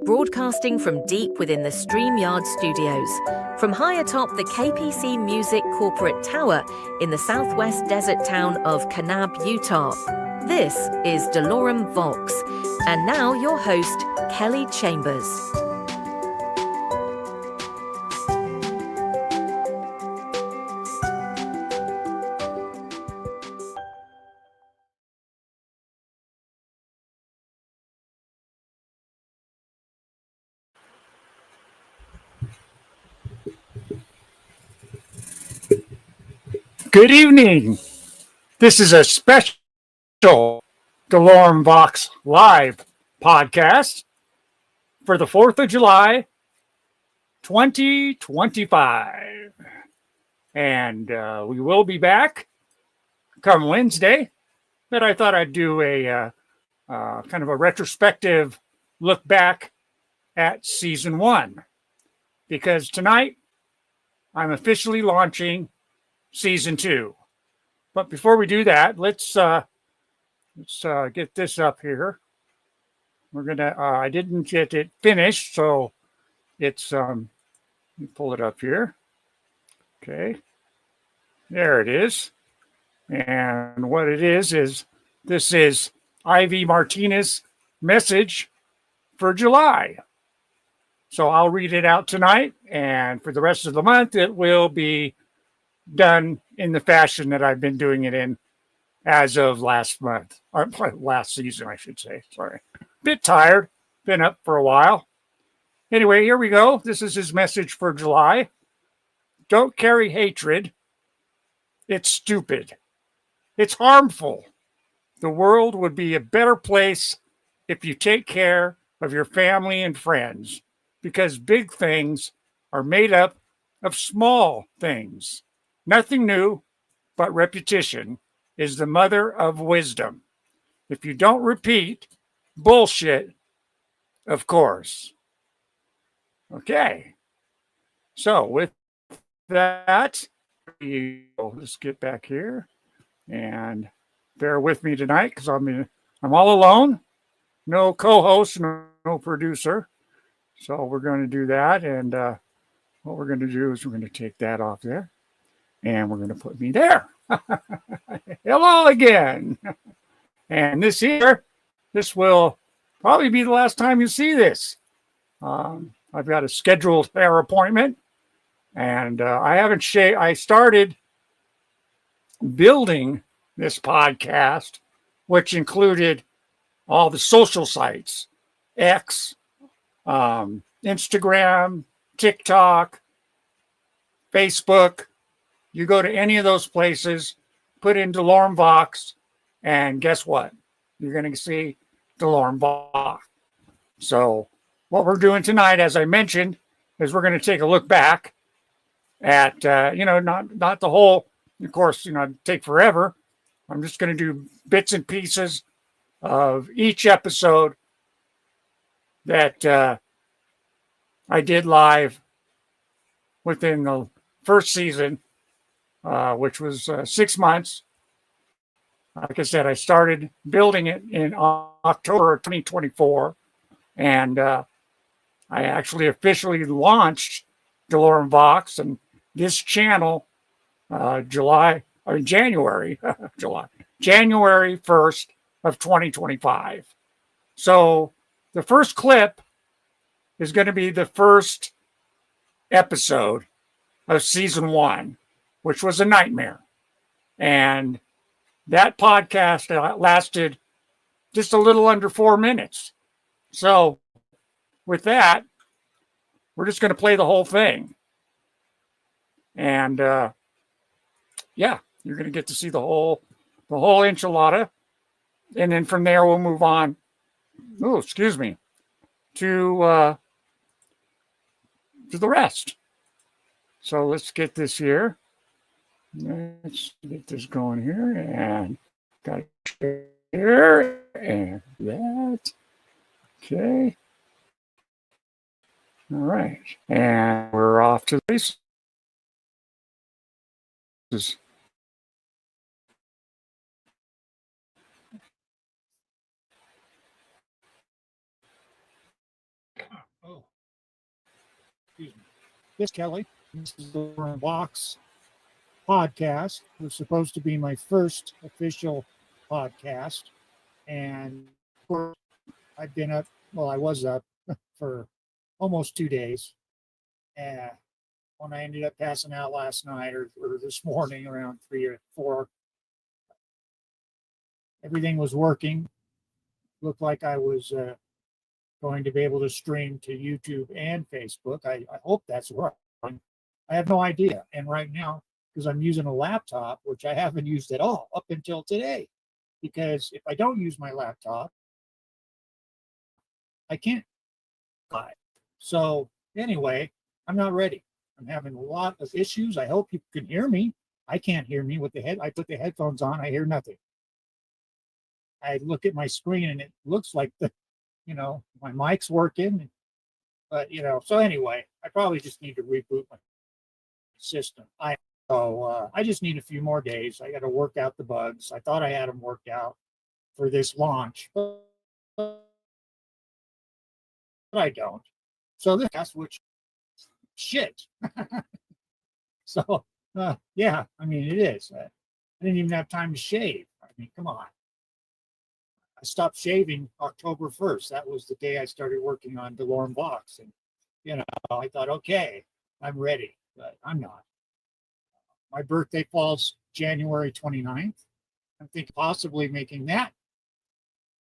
Broadcasting from deep within the StreamYard studios, from high atop the KPC Music Corporate Tower in the southwest desert town of Kanab, Utah. This is Dolorem Vox, and now your host, Kelly Chambers. Good evening. This is a special Dolorem Vox live podcast for the 4th of July, 2025. And we will be back come Wednesday, but I thought I'd do a kind of a retrospective look back at season 1, because tonight I'm officially launching season 2. But before we do that, let's get this up here. We're gonna. I didn't get it finished, so it's. Let me pull it up here. Okay, there it is. And what it is this is Ivy Martinez's message for July. So I'll read it out tonight, and for the rest of the month, it will be done in the fashion that I've been doing it in as of last month, or last season, I should say. Sorry. Bit tired, been up for a while. Anyway, here we go. This is his message for July. Don't carry hatred. It's stupid. It's harmful. The world would be a better place if you take care of your family and friends, because big things are made up of small things. Nothing new, but repetition is the mother of wisdom. If you don't repeat, bullshit, of course. Okay. So with that, let's get back here and bear with me tonight, because I'm all alone. No co-host, no producer. So we're going to do that. And what we're going to do is we're going to take that off there. And we're going to put me there. Hello again. And this will probably be the last time you see this. I've got a scheduled hair appointment. And I started building this podcast, which included all the social sites, X, Instagram, TikTok, Facebook. You go to any of those places, put in Dolorem Vox, and guess what? You're going to see Dolorem Vox. So what we're doing tonight, as I mentioned, is we're going to take a look back at, not the whole, of course, it'd take forever. I'm just going to do bits and pieces of each episode that I did live within the first season, which was 6 months. Like I said, I started building it in October of 2024, and I actually officially launched Dolorem Vox and this channel January 1st of 2025. So the first clip is going to be the first episode of season 1, which was a nightmare. And that podcast lasted just a little under 4 minutes. So with that, we're just going to play the whole thing. And you're going to get to see the whole enchilada. And then from there, we'll move on. Oh, excuse me. To the rest. So let's get this here. Let's get this going here, and got it here, and that. Okay. All right. And we're off to the races. This Kelly. This is the Box podcast. It was supposed to be my first official podcast. And of course, I've been up, well, I was up for almost 2 days. And when I ended up passing out last night or this morning around 3 or 4, everything was working. Looked like I was going to be able to stream to YouTube and Facebook. I hope that's right. I have no idea. And right now, because I'm using a laptop, which I haven't used at all up until today, because if I don't use my laptop, I can't buy. So anyway, I'm not ready. I'm having a lot of issues. I hope you can hear me. I can't hear me with the head. I put the headphones on. I hear nothing. I look at my screen and it looks like my mic's working, but so anyway, I probably just need to reboot my system. I just need a few more days. I got to work out the bugs. I thought I had them worked out for this launch, but I don't. So that's which shit. So yeah, I mean it is. I didn't even have time to shave. I mean, come on. I stopped shaving October 1st. That was the day I started working on Dolorem Box. And, I thought, okay, I'm ready, but I'm not. My birthday falls January 29th. I'm thinking possibly making that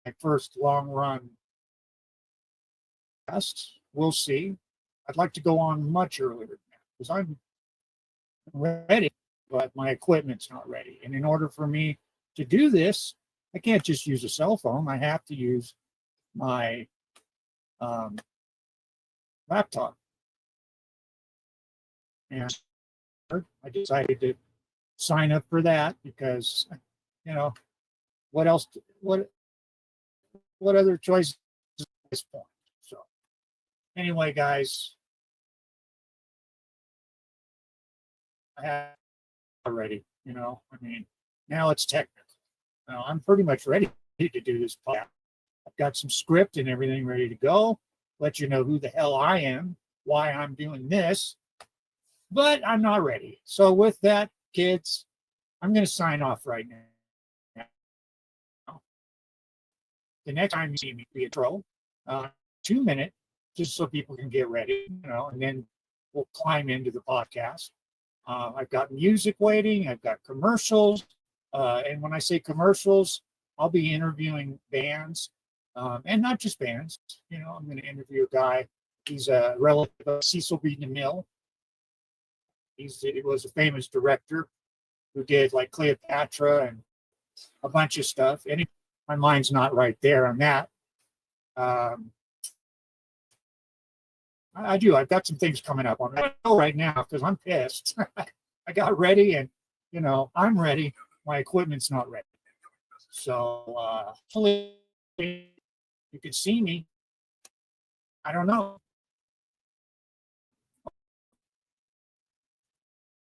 my first long run test. We'll see. I'd like to go on much earlier than that because I'm ready, but my equipment's not ready. And in order for me to do this, I can't just use a cell phone. I have to use my laptop. And I decided to sign up for that because, what else? What other choice at this point? So, anyway, guys, I have already. I mean, now it's technical. I'm pretty much ready to do this podcast. I've got some script and everything ready to go. Let you know who the hell I am, why I'm doing this, but I'm not ready. So with that, kids, I'm going to sign off right now. The next time you see me, be a troll, 2 minutes, just so people can get ready, and then we'll climb into the podcast. I've got music waiting. I've got commercials. And when I say commercials, I'll be interviewing bands, and not just bands. I'm going to interview a guy. He's a relative of Cecil B. DeMille. He was a famous director who did like Cleopatra and a bunch of stuff. And my mind's not right there on that. I do. I've got some things coming up on that right now because I'm pissed. I got ready, and I'm ready. My equipment's not ready. So hopefully you can see me. I don't know.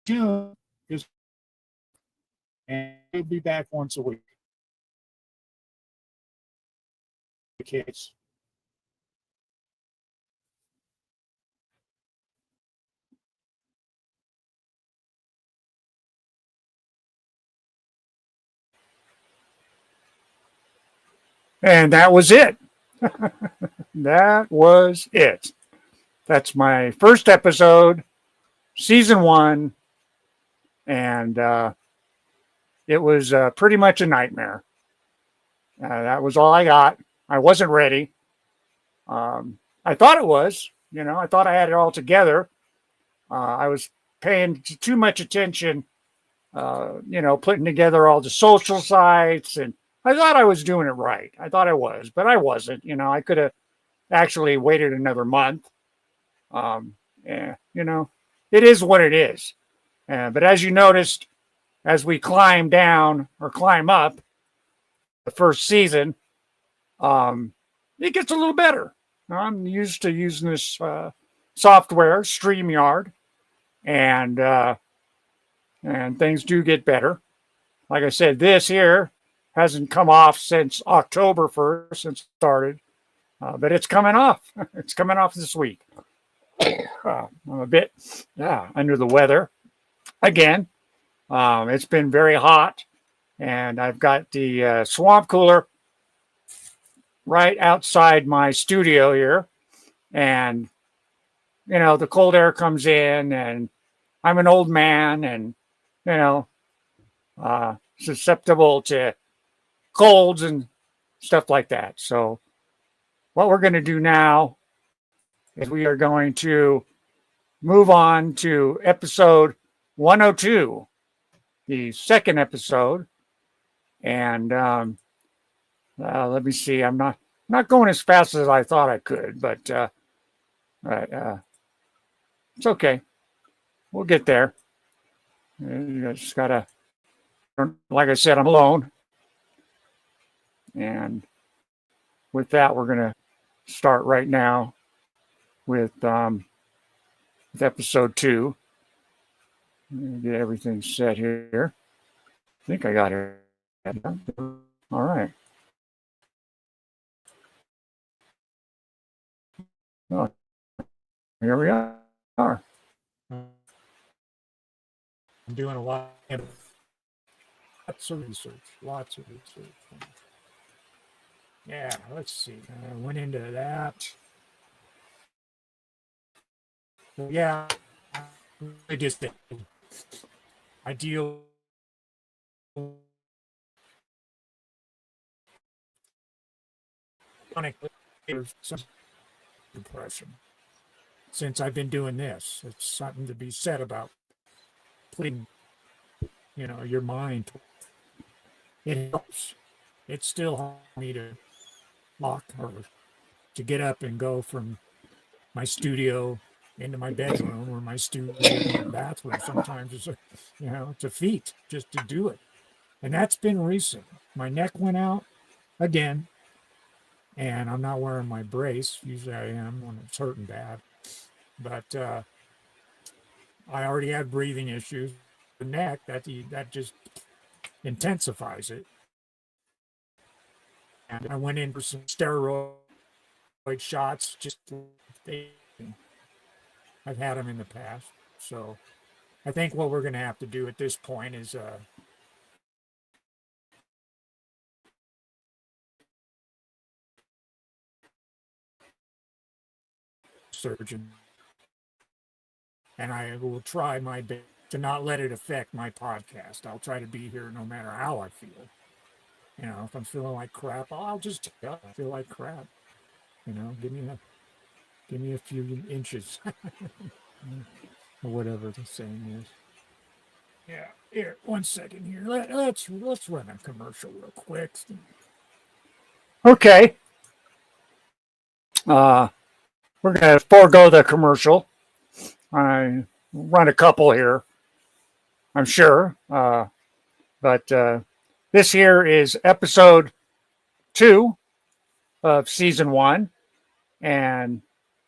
June is, and we'll be back once a week. Kids. And that was it. That was it. That's my first episode, season 1. And it was pretty much a nightmare. That was all I got. I wasn't ready. I thought it was. I thought I had it all together. I was paying too much attention, putting together all the social sites, and I thought I was doing it right. I thought I was, but I wasn't. I could have actually waited another month. It is what it is. But as you noticed, as we climb down or climb up the first season, it gets a little better. I'm used to using this software, StreamYard, and things do get better. Like I said, this here hasn't come off since October 1st, since it started, but it's coming off. It's coming off this week. I'm a bit under the weather again. It's been very hot, and I've got the swamp cooler right outside my studio here, and the cold air comes in, and I'm an old man, and susceptible to colds and stuff like that. So what we're going to do now is we are going to move on to episode 102, the second episode. And let me see. I'm not going as fast as I thought I could, but it's okay. We'll get there. You just gotta, like I said, I'm alone. And with that, we're gonna start right now with episode 2. Get everything set here. I think I got it. All right. Oh, here we are. I'm doing a lot of research. Lots of research. Yeah, let's see. I went into that. So yeah, I just I deal with some depression. Since I've been doing this, it's something to be said about putting, your mind. It helps. It's still hard for me to walk or to get up and go from my studio into my bedroom or my studio into the bathroom. Sometimes it's it's a feat just to do it. And that's been recent. My neck went out again, and I'm not wearing my brace. Usually I am when it's hurting bad. But I already had breathing issues. The neck, that just intensifies it. And I went in for some steroid shots. I've had them in the past. So I think what we're going to have to do at this point is surgeon. And I will try my best to not let it affect my podcast. I'll try to be here no matter how I feel. If I'm feeling like crap, I'll just tell I feel like crap. Give me a few inches. Or whatever the saying is. Yeah, here, 1 second here. Let's run a commercial real quick. Okay. We're going to forego the commercial. I run a couple here, I'm sure. But this here is episode 2 of season 1. And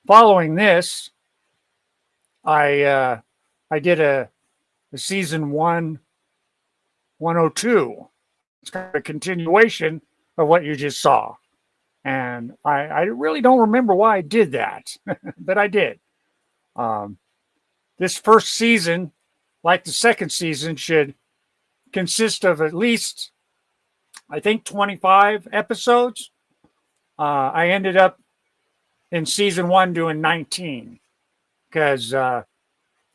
following this, I did a season 102. It's kind of a continuation of what you just saw. And I really don't remember why I did that, but I did. This first season, like the second season, should consist of at least, I think, 25 episodes. I ended up in season 1 doing 19 because I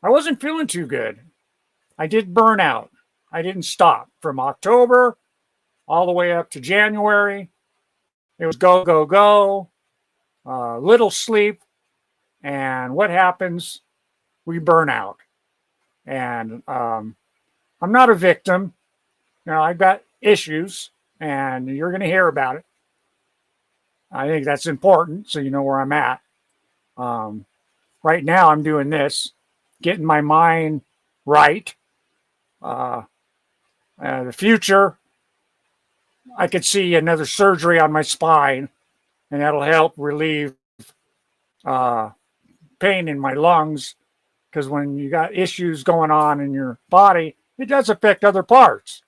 wasn't feeling too good. I did burn out. I didn't stop from October all the way up to January. It was go, go, go, little sleep. And what happens? We burn out. And I'm not a victim. I've got issues, and you're going to hear about it. I think that's important, so you know where I'm at. Right now, I'm doing this, getting my mind right. The future, I could see another surgery on my spine, and that'll help relieve pain in my lungs, because when you got issues going on in your body, it does affect other parts,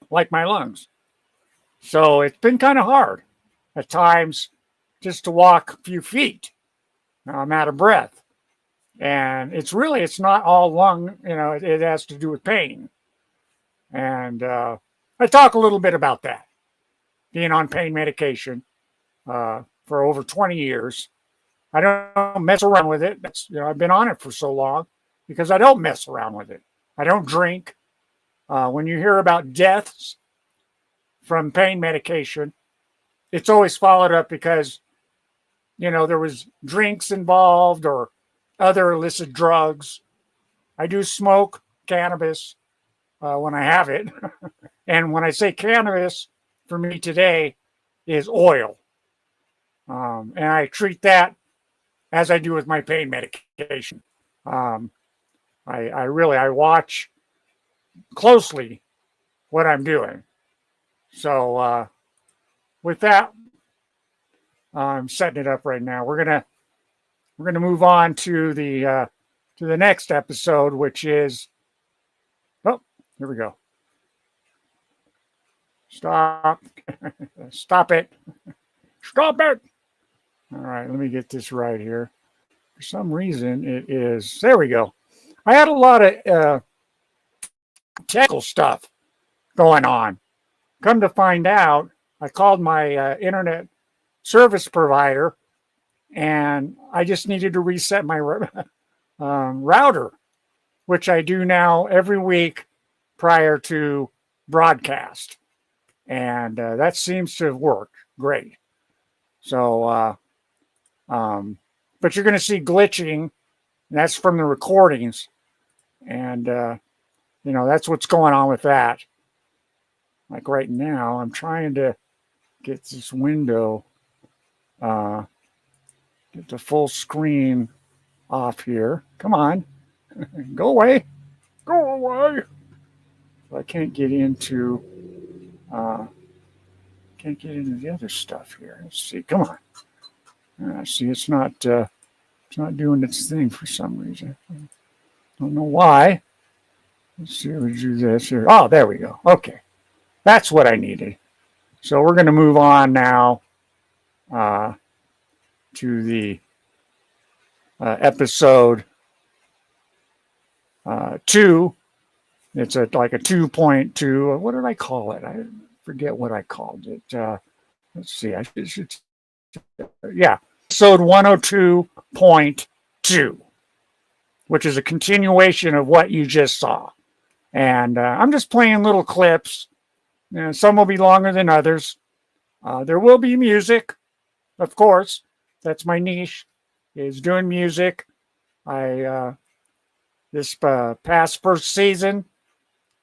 like my lungs. So it's been kind of hard at times just to walk a few feet. Now I'm out of breath. And it's not all lung, it has to do with pain. And I talk a little bit about that, being on pain medication for over 20 years. I don't mess around with it. I've been on it for so long because I don't mess around with it. I don't drink. When you hear about deaths from pain medication, it's always followed up because, there was drinks involved or other illicit drugs. I do smoke cannabis when I have it. And when I say cannabis, for me today is oil. And I treat that as I do with my pain medication. I watch closely what I'm doing. So with that, I'm setting it up right now. We're gonna move on to the next episode, which is here we go. Stop it. Stop it. All right, let me get this right here. For some reason, it is, there we go. I had a lot of technical stuff going on. Come to find out, I called my internet service provider, and I just needed to reset my router, which I do now every week prior to broadcast. And that seems to have worked great. So, but you're going to see glitching. That's from the recordings. And, that's what's going on with that. Like right now, I'm trying to get this window, get the full screen off here. Come on. Go away. Go away. So I can't get into the other stuff here. Let's see. Come on. See, it's not doing its thing for some reason. Don't know why. Let's see. We'll do this here. Oh, there we go. Okay, that's what I needed. So we're going to move on now to the episode 2. It's like a 2.2. What did I call it? I forget what I called it. Let's see. I should. Yeah, episode 102.2, which is a continuation of what you just saw. And I'm just playing little clips. Some will be longer than others. There will be music, of course. That's my niche, is doing music. This past first season,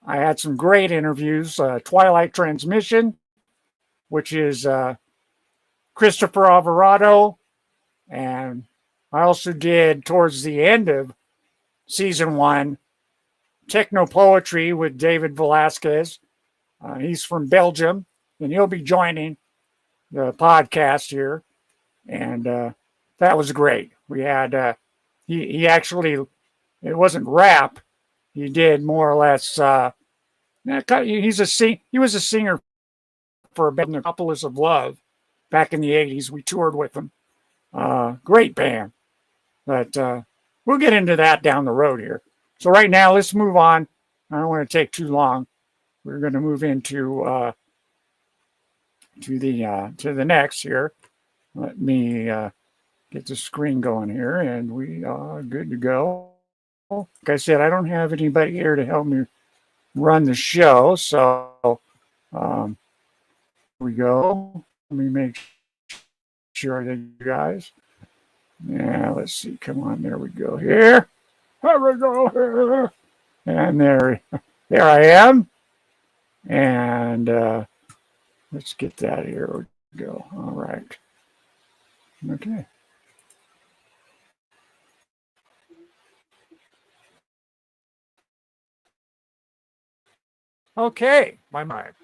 I had some great interviews. Twilight Transmission, which is Christopher Alvarado. And I also did, towards the end of season 1, Techno Poetry with David Velasquez. He's from Belgium, and he'll be joining the podcast here. And that was great. We had, he actually, it wasn't rap. He did more or less, he was a singer for a band, Metropolis of Love, back in the 80s. We toured with them. Great band. But we'll get into that down the road here. So right now, let's move on. I don't want to take too long. We're going to move into to the next here. Let me get the screen going here, and we are good to go. Like I said, I don't have anybody here to help me run the show, so here we go. Let me make sure that you guys. Yeah, let's see. Come on, there we go. Here we go. Here. And there I am. And let's get that. Here we go. All right. Okay. Okay, my mic.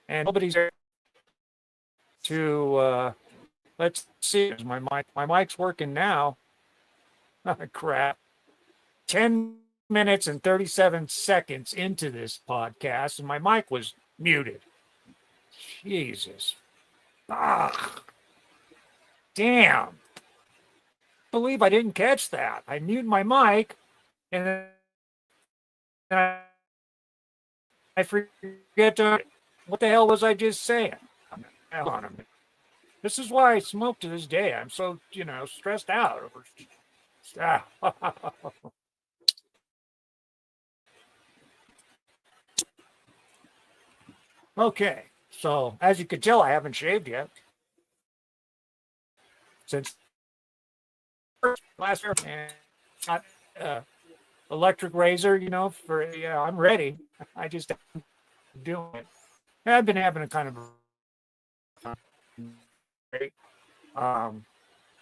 And nobody's there to let's see. My mic's working now. Crap. 10 minutes and 37 seconds into this podcast, and my mic was muted. Jesus. Ah. Damn. believe I didn't catch that. I muted my mic, and then I forget to. What the hell was I just saying? Hold on a minute. This is why I smoke to this day. I'm so, stressed out over. Okay, so as you can tell, I haven't shaved yet since last year. And got electric razor, for I'm ready. I just doing it. I've been having a kind of great.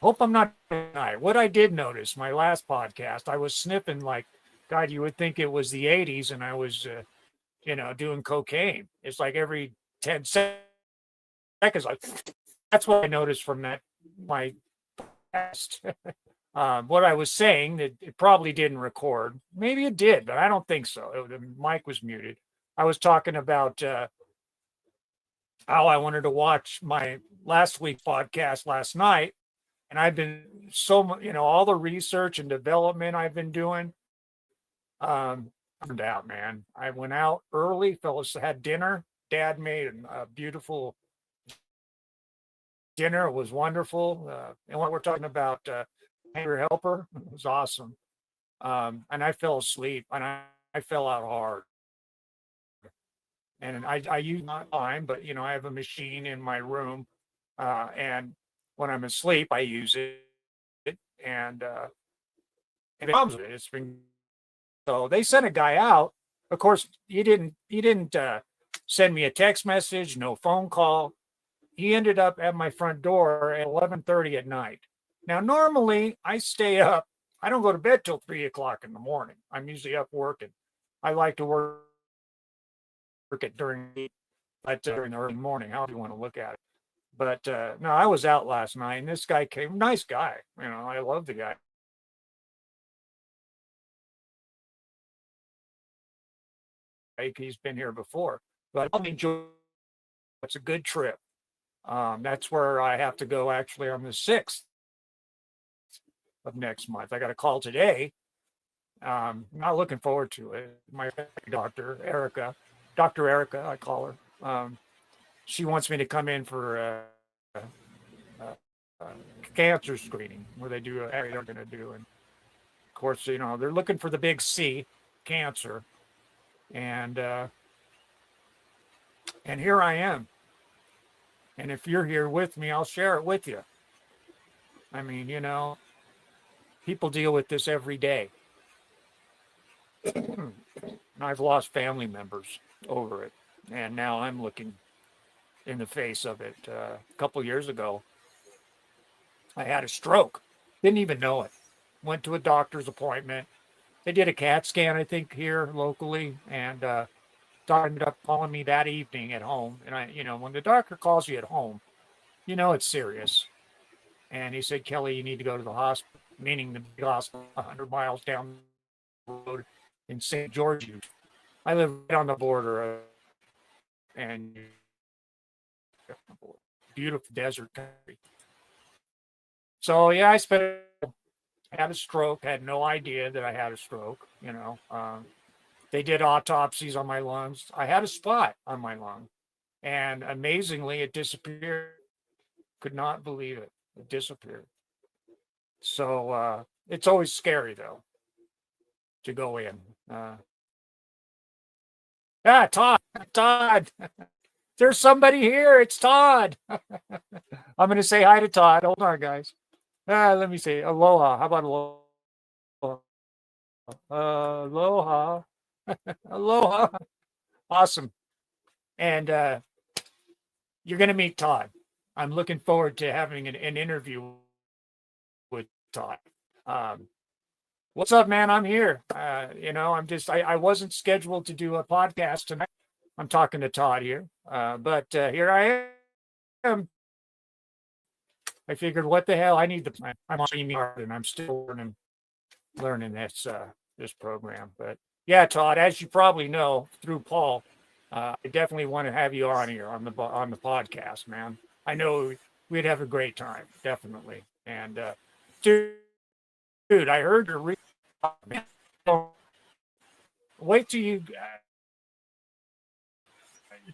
Hope I'm not tonight. What I did notice, my last podcast, I was sniffing like, God, you would think it was the 80s and I was, doing cocaine. It's like every 10 seconds. Like, that's what I noticed from my past. What I was saying, that it probably didn't record. Maybe it did, but I don't think so. The mic was muted. I was talking about how I wanted to watch my last week's podcast last night. And I've been all the research and development I've been doing. Turned out, man. I went out early. Fellas had dinner. Dad made a beautiful dinner. It was wonderful. And what we're talking about, Hanger Helper, it was awesome. And I fell asleep, and I fell out hard. And I use not time, but I have a machine in my room, and when I'm asleep, I use it, and it's been. So they sent a guy out. Of course, he didn't send me a text message, no phone call. He ended up at my front door at 11:30 at night. Now, normally I stay up. I don't go to bed till 3 o'clock in the morning. I'm usually up working. I like to work it during the early morning, however you want to look at it. But no, I was out last night, and this guy came. Nice guy. I love the guy. He's been here before, but I enjoy. It's a good trip. That's where I have to go actually on the 6th of next month. I got a call today. Not looking forward to it. My doctor, Dr. Erica, I call her. She wants me to come in for cancer screening where they do they're going to do. And of course, they're looking for the big C, cancer. And here I am. And if you're here with me, I'll share it with you. I mean, people deal with this every day. And I've lost family members over it. And now I'm looking in the face of it. A couple years ago, I had a stroke. Didn't even know it. Went to a doctor's appointment. They did a CAT scan, I think, here locally. And doctor ended up calling me that evening at home. And when the doctor calls you at home, it's serious. And he said, Kelly, you need to go to the hospital, meaning the big hospital 100 miles down the road in St. George. I live right on the border and beautiful desert country. So, yeah, I had a stroke, had no idea that I had a stroke, They did autopsies on my lungs. I had a spot on my lung, and amazingly, it disappeared. Could not believe it. It disappeared. So it's always scary, though, to go in. Todd. There's somebody here. It's Todd. I'm going to say hi to Todd. Hold on, guys. Let me say aloha. How about aloha? Aloha. Aloha. Awesome. And you're going to meet Todd. I'm looking forward to having an interview with Todd. What's up, man? I'm here. I wasn't scheduled to do a podcast tonight. I'm talking to Todd here. But here I am. I figured, what the hell? I'm on StreamYard, and I'm still learning this program. But yeah, Todd, as you probably know through Paul, I definitely want to have you on here on the podcast, man. I know we'd have a great time, definitely. And dude, I heard your wait till you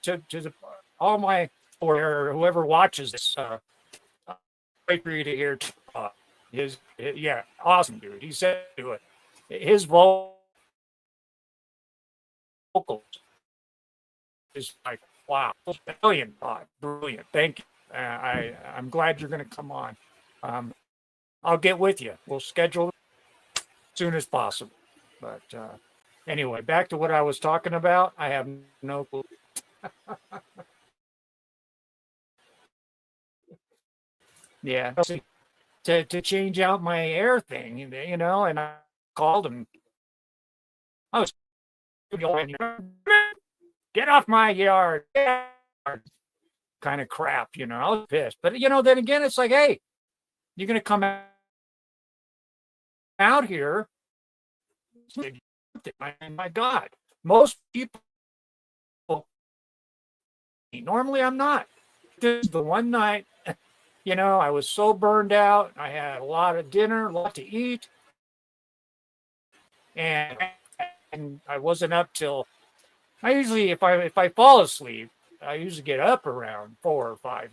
to the all my or whoever watches this. Wait for you to hear his yeah, awesome dude. He said to it. His vocals is like wow, brilliant, brilliant. Thank you. I'm glad you're going to come on. I'll get with you. We'll schedule as soon as possible. But anyway, back to what I was talking about. I have no clue. Yeah, to change out my air thing, you know, and I called him. I was going, get off my yard, kind of crap, you know. I was pissed, but you know, then again, it's like, hey, you're gonna come out here. My God, most people. Normally, I'm not. This is the one night, you know, I was so burned out. I had a lot of dinner, a lot to eat, and I wasn't up till. I usually, if I fall asleep, I usually get up around 4 or 5,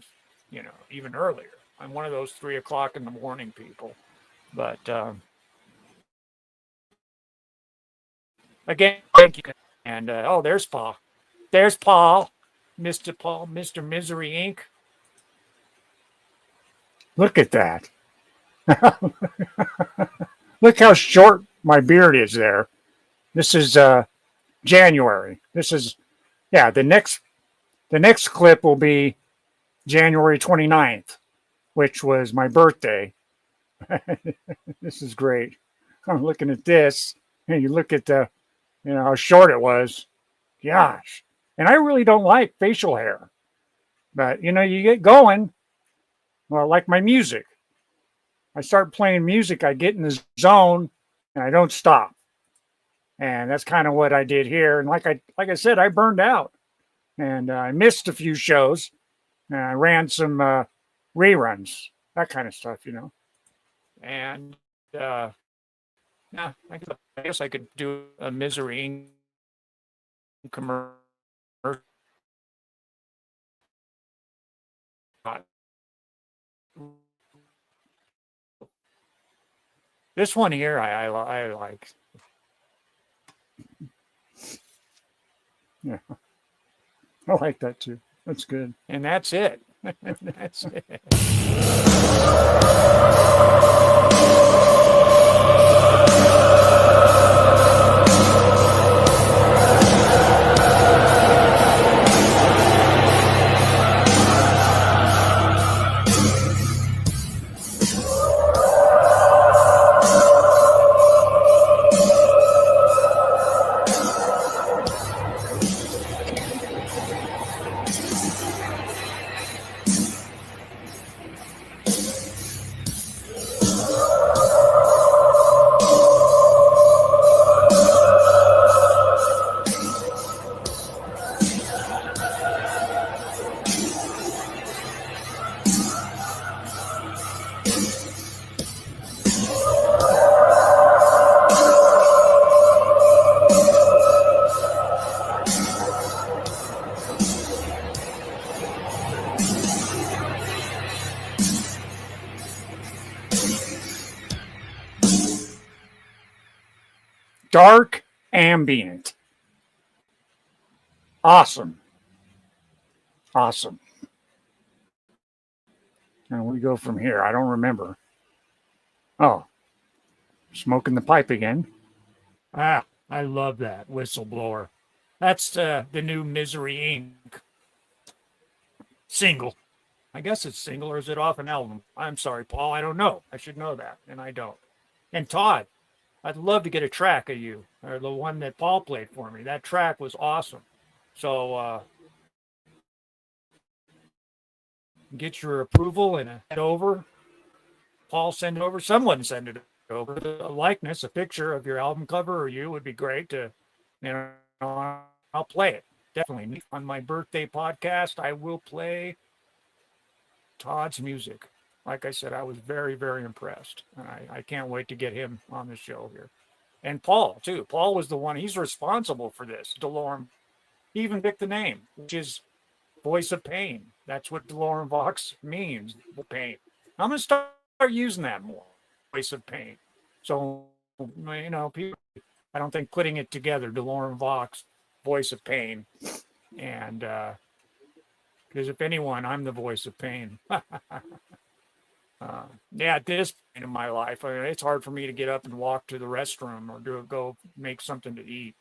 you know, even earlier. I'm one of those 3 o'clock in the morning people, but again, thank you. And oh, there's Paul. There's Paul, Mr. Paul, Mr. Misery Inc. Look at that. Look how short my beard is there. This is January. This is the next clip will be January 29th, which was my birthday. This is great. I'm looking at this and you look at the how short it was. Gosh. And I really don't like facial hair. But you get going. Well, like my music. I start playing music, I get in the zone and I don't stop. And that's kind of what I did here. And like I said, I burned out. And I missed a few shows. And I ran some reruns, that kind of stuff, And yeah, I guess I could do a Misery commercial. This one here, I like. Yeah, I like that too. That's good. And that's it. That's it. Dark ambient. Awesome. Awesome. And we go from here. I don't remember. Oh, smoking the pipe again. Ah, I love that whistleblower. That's the new Misery Inc. single. I guess it's single, or is it off an album? I'm sorry, Paul. I don't know. I should know that, and I don't. And Todd, I'd love to get a track of you, or the one that Paul played for me. That track was awesome. So get your approval and head over. Paul, send it over. Someone send it over. A likeness, a picture of your album cover or you would be great to, I'll play it. Definitely. On my birthday podcast, I will play Todd's music. like I said, I was very, very impressed. And I can't wait to get him on the show here. And Paul, too. Paul was the one, he's responsible for this. Dolorem, he even picked the name, which is Voice of Pain. That's what Dolorem Vox means, pain. I'm going to start using that more, Voice of Pain. So, you know, people, I don't think putting it together, Dolorem Vox, Voice of Pain. And because if anyone, I'm the voice of pain. Yeah, at this point in my life, I mean, it's hard for me to get up and walk to the restroom or go make something to eat.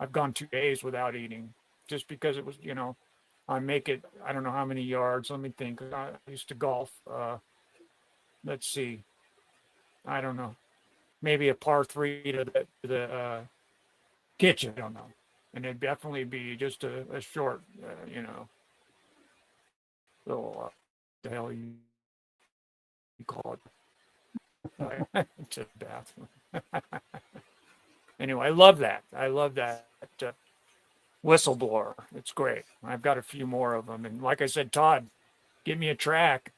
I've gone 2 days without eating just because it was, you know, I make it, I don't know how many yards. Let me think. I used to golf. Let's see. I don't know. Maybe a par 3 to the kitchen. I don't know. And it'd definitely be just a short, you know, little, the hell you call it, to the bathroom. Anyway, I love that. I love that whistleblower. It's great. I've got a few more of them. And like I said, Todd, give me a track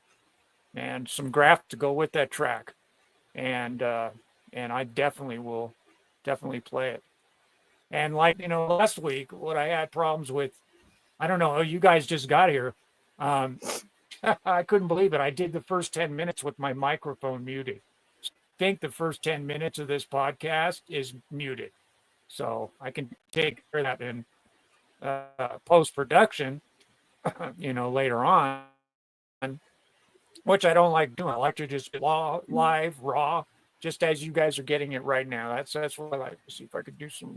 and some graph to go with that track. And I definitely will play it. And like, you know, last week, what I had problems with, I don't know, you guys just got here. I couldn't believe it. I did the first 10 minutes with my microphone muted. I think the first 10 minutes of this podcast is muted. So I can take care of that in post-production, you know, later on, which I don't like doing. I like to just live, raw, just as you guys are getting it right now. That's what I like to see if I could do some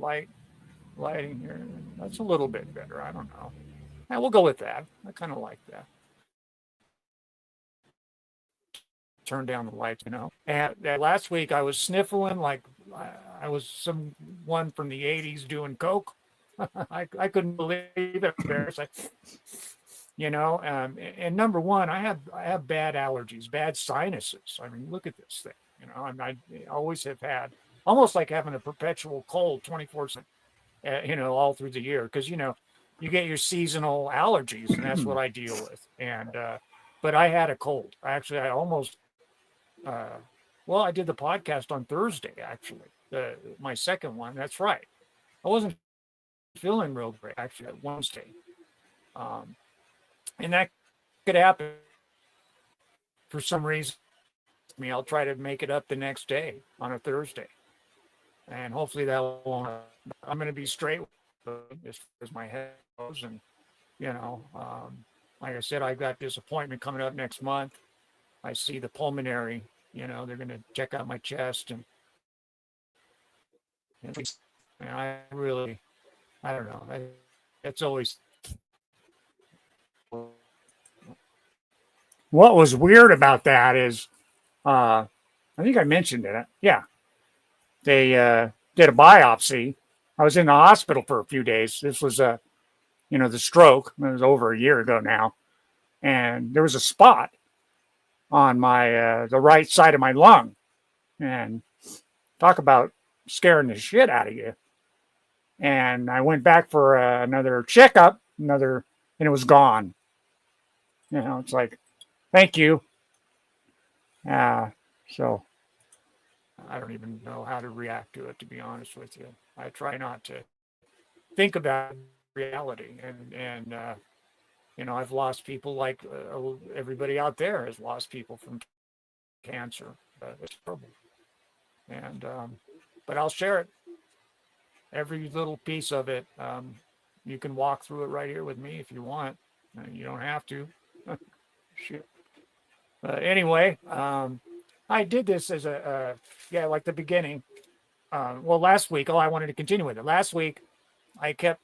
lighting here. That's a little bit better. I don't know. Yeah, we'll go with that. I kind of like that. Turn down the lights, you know. And last week I was sniffling like I was someone from the 80s doing coke. I couldn't believe it. Like, you know, and number one, I have bad allergies, bad sinuses. I mean, look at this thing. You know, I always have had almost like having a perpetual cold 24/7. You know, all through the year, because you know, you get your seasonal allergies, and that's what I deal with. And but I had a cold. I almost. Well, I did the podcast on Thursday, actually, my second one. That's right. I wasn't feeling real great, actually, at Wednesday. And that could happen for some reason. I'll try to make it up the next day on a Thursday. And hopefully that won't. I'm going to be straight as far as my head goes. And, you know, like I said, I've got this appointment coming up next month. I see the pulmonary, you know, they're going to check out my chest. And I don't know. It's always. What was weird about that is, I think I mentioned it. Yeah. They did a biopsy. I was in the hospital for a few days. This was you know, the stroke. It was over a year ago now. And there was a spot on my the right side of my lung, and talk about scaring the shit out of you. And I went back for another checkup, and it was gone. You know, it's like, thank you. So I don't even know how to react to it, to be honest with you. I try not to think about reality, and you know, I've lost people like everybody out there has lost people from cancer. It's terrible. And but I'll share it. Every little piece of it. You can walk through it right here with me if you want. You don't have to. Shit. Anyway, I did this as like the beginning. Well, last week, I wanted to continue with it. Last week, I kept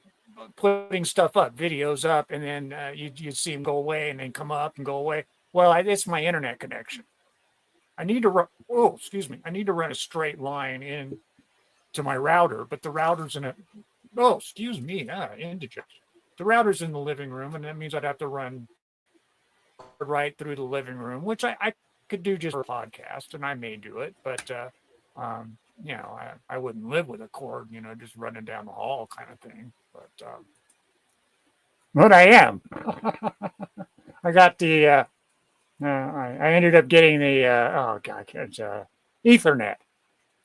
putting stuff up, videos up, and then you'd see them go away and then come up and go away. Well, it's my internet connection. I need to run. Oh, excuse me. I need to run a straight line in to my router, but the router's in a. Oh, excuse me. Indigestion. The router's in the living room, and that means I'd have to run right through the living room, which I could do just for a podcast, and I may do it, but you know, I wouldn't live with a cord, you know, just running down the hall kind of thing. But I am. I got the I ended up getting the it's Ethernet,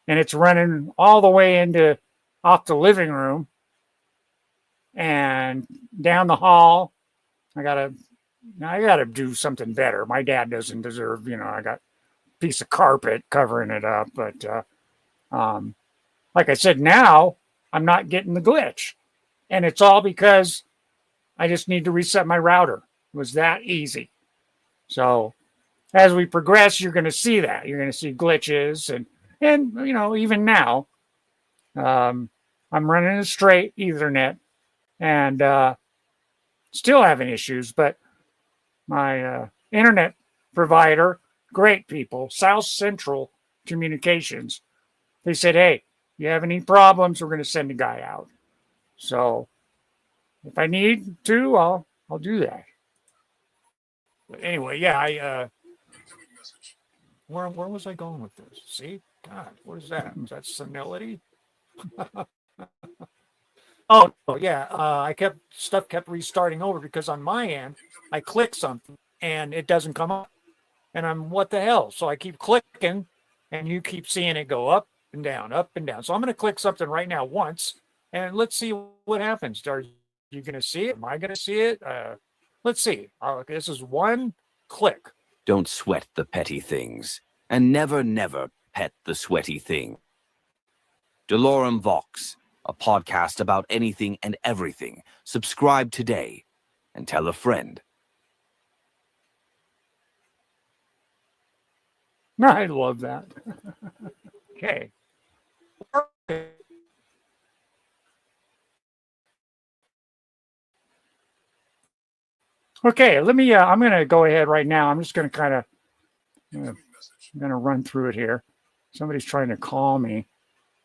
and it's running all the way into off the living room and down the hall. I gotta do something better. My dad doesn't deserve, I got a piece of carpet covering it up, but like I said, now I'm not getting the glitch, and it's all because I just need to reset my router. It was that easy. So as we progress, you're going to see that. You're going to see glitches, and even now, I'm running a straight Ethernet, and still having issues. But my internet provider, great people, South Central Communications, they said, "Hey, you have any problems? We're going to send a guy out." So if I need to, I'll do that. But anyway, yeah, where was I going with this? See, God, what is that? Is that senility? Oh yeah, stuff kept restarting over because on my end I click something and it doesn't come up, and I'm what the hell? So I keep clicking, and you keep seeing it go up and down, up and down. So I'm going to click something right now once, and let's see what happens. Are you going to see it? Am I going to see it? Let's see. This is one click. Don't sweat the petty things, and never, never pet the sweaty thing. Dolorem Vox, a podcast about anything and everything. Subscribe today and tell a friend. I love that. Okay. Okay, I'm going to go ahead right now. I'm just going to I'm going to run through it here. Somebody's trying to call me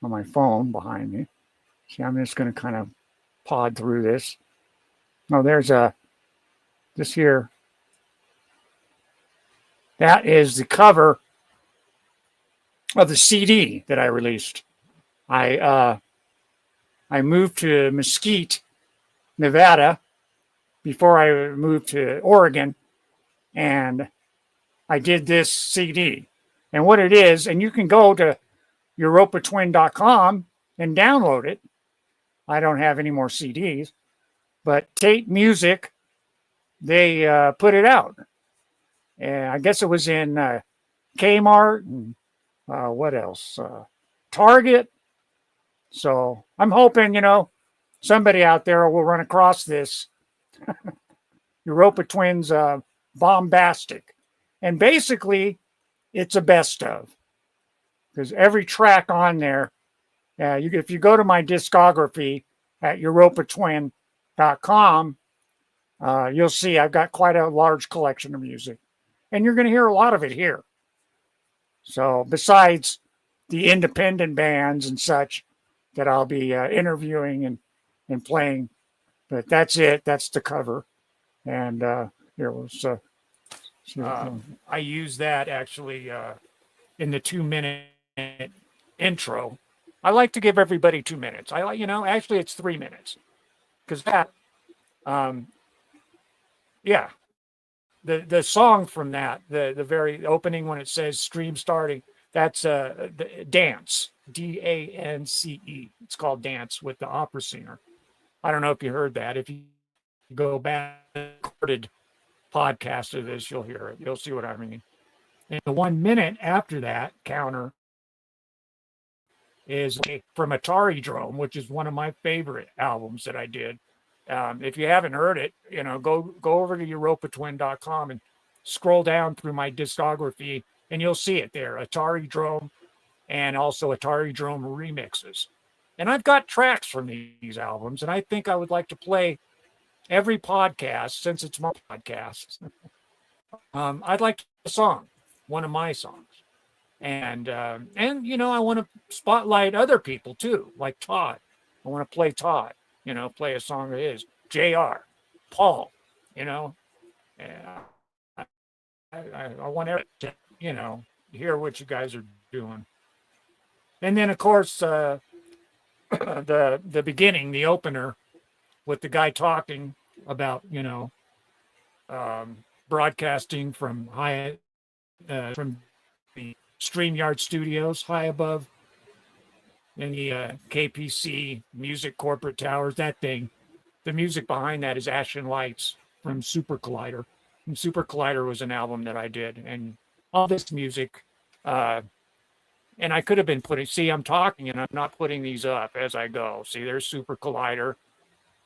on my phone behind me. See, I'm just going to kind of pod through this. Oh, there's this here. That is the cover of the CD that I released. I moved to Mesquite, Nevada, before I moved to Oregon, and I did this CD. And what it is, and you can go to uropatwin.com and download it. I don't have any more CDs, but Tate Music, they put it out. And I guess it was in Kmart and what else? Target. So I'm hoping, somebody out there will run across this Uropatwin's Bombastic. And basically, it's a best of. Because every track on there, if you go to my discography at uropatwin.com, you'll see I've got quite a large collection of music. And you're going to hear a lot of it here. So besides the independent bands and such that I'll be interviewing and playing, but that's it. That's the cover. And here was. I use that actually in the 2-minute intro. I like to give everybody 2 minutes. Actually it's 3 minutes, because that, yeah. The song from that, the very opening when it says stream starting, that's the Dance, Dance. It's called Dance with the opera singer. I don't know if you heard that. If you go back to the recorded podcast of this, you'll hear it. You'll see what I mean. And the 1 minute after that counter is from Atari Drome, which is one of my favorite albums that I did. If you haven't heard it, go over to uropatwin.com and scroll down through my discography, and you'll see it there. Atari Drome and also Atari Drome remixes. And I've got tracks from these albums, and I think I would like to play every podcast, since it's my podcast. I'd like a song, one of my songs. And I want to spotlight other people too, like Todd. I want to play Todd. Play a song of his. JR, Paul, I want to, hear what you guys are doing. And then, of course, the beginning, the opener, with the guy talking about, broadcasting from from the StreamYard studios, high above any KPC music corporate towers. That thing, the music behind that is Ashen Lights from Super Collider. And Super Collider was an album that I did, and all this music. And I could have been putting. See, I'm talking and I'm not putting these up as I go. See, there's Super Collider,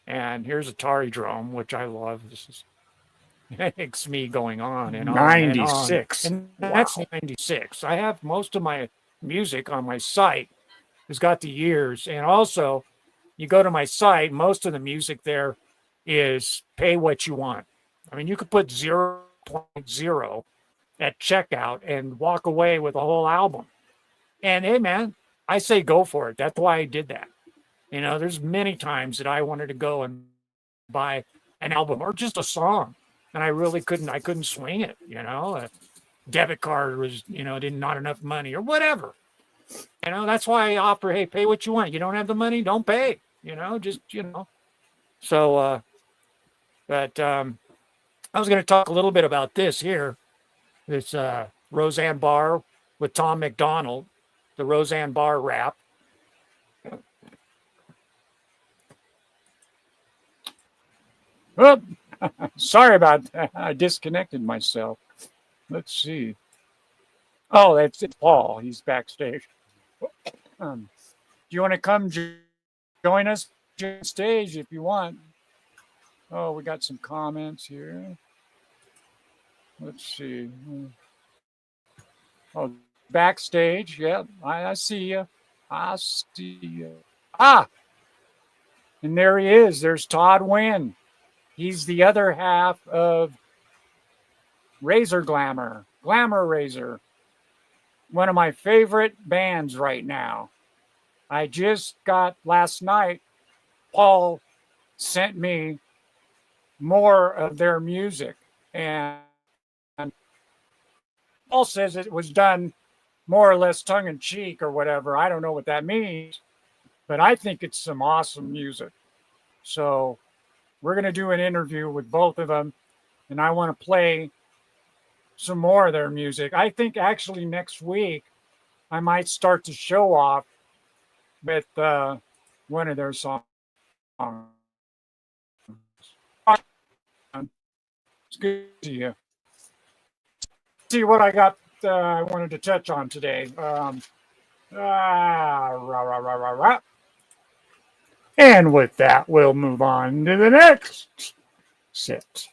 and here's Atari Drome, which I love. This is it's me going on and on 96. and that's 96. I have most of my music on my site has got the years, and also you go to my site, most of the music there is pay what you want. I mean, you could put 0.0 at checkout and walk away with a whole album. And hey, man, I say go for it. That's why I did that. You know, there's many times that I wanted to go and buy an album or just a song, and I really couldn't. I couldn't swing it. You know, a debit card was, not enough money or whatever. You know, that's why I offer, hey, pay what you want. You don't have the money, don't pay. So, but I was going to talk a little bit about this here. This Roseanne Barr with Tom McDonald, the Roseanne Barr rap. Oh, sorry about that. I disconnected myself. Let's see. Oh, it's Paul. He's backstage. Do you want to come join us on stage if you want? Oh, we got some comments here. Let's see. Oh, backstage. Yep, I see you. I see you. Ah, and there he is. There's Todd Wynn. He's the other half of Razor Glamour Razor. One of my favorite bands right now. I just got last night, Paul sent me more of their music, and Paul says it was done more or less tongue in cheek or whatever. I don't know what that means, but I think it's some awesome music. So we're going to do an interview with both of them, and I want to play some more of their music. I think actually next week I might start to show off with one of their songs. It's good to see you. See what I got. I wanted to touch on today. And with that, we'll move on to the next set.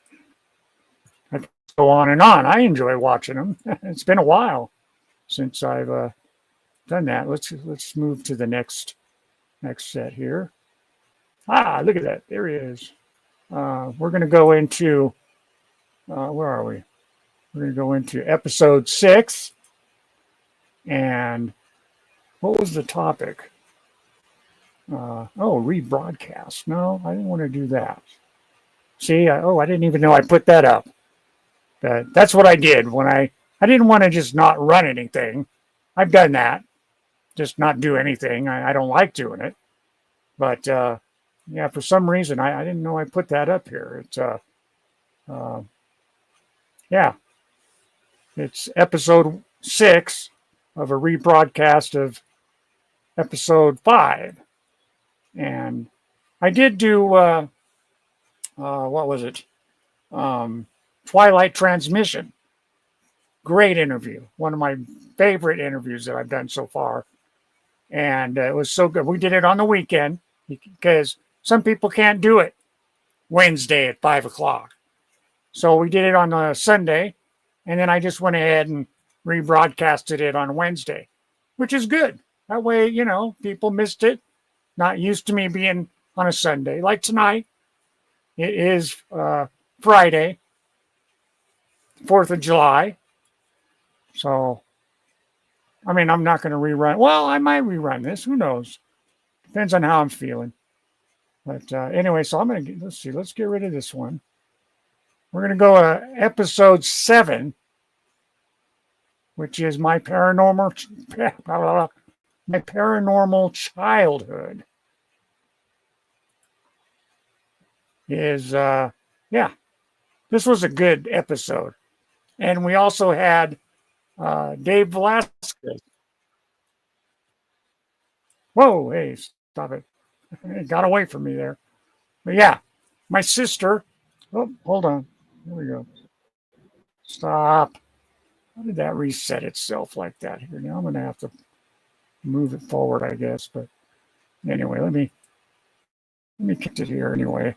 I could go on and on. I enjoy watching them. It's been a while since I've done that. Let's move to the next set here. Look at that. There he is. We're going to go into where are we? We're going to go into episode 6. And what was the topic? Rebroadcast. No, I didn't want to do that. See, I didn't even know I put that up. That's what I did when I didn't want to just not run anything. I've done that. Just not do anything. I don't like doing it. But, for some reason, I didn't know I put that up here. It's episode 6 of a rebroadcast of episode 5. And I did do, what was it? Twilight Transmission. Great interview. One of my favorite interviews that I've done so far. And it was so good. We did it on the weekend because some people can't do it Wednesday at 5 o'clock. So we did it on a Sunday. And then I just went ahead and rebroadcasted it on Wednesday, which is good. That way, people missed it. Not used to me being on a Sunday. Like tonight, it is Friday, 4th of July. So, I'm not going to rerun. Well, I might rerun this. Who knows? Depends on how I'm feeling. But anyway, so I'm going to, let's get rid of this one. We're going to go to episode 7, which is my paranormal childhood. Is this was a good episode. And we also had Dave Velasquez. Whoa, hey, stop it. It got away from me there. But yeah, my sister. Oh, hold on. Here we go. Stop. How did that reset itself like that here? Now I'm going to have to move it forward, I guess. But anyway, let me get it here anyway.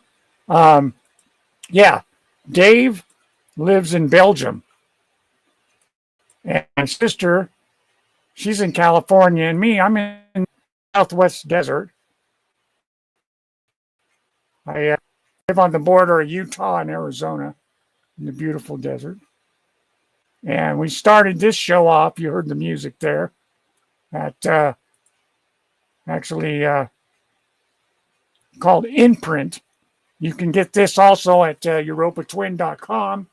Yeah, Dave lives in Belgium. And my sister, she's in California. And me, I'm in Southwest Desert. I live on the border of Utah and Arizona in the beautiful desert. And we started this show off. You heard the music there. At actually called Imprint. You can get this also at uropatwin.com,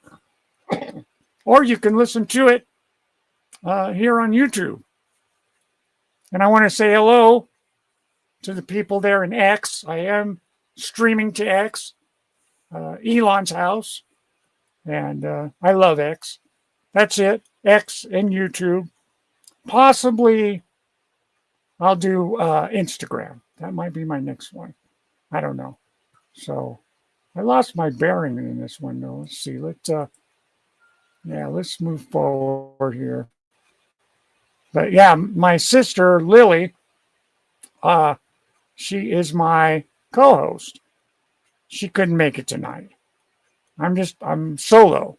or you can listen to it here on YouTube. And I want to say hello to the people there in X. I am streaming to X, Elon's house, and I love X. That's it, X and YouTube. Possibly I'll do Instagram. That might be my next one. I don't know. So I lost my bearing in this one though. Let's see. Let's move forward here. But yeah, my sister Lily, she is my co-host. She couldn't make it tonight. I'm solo.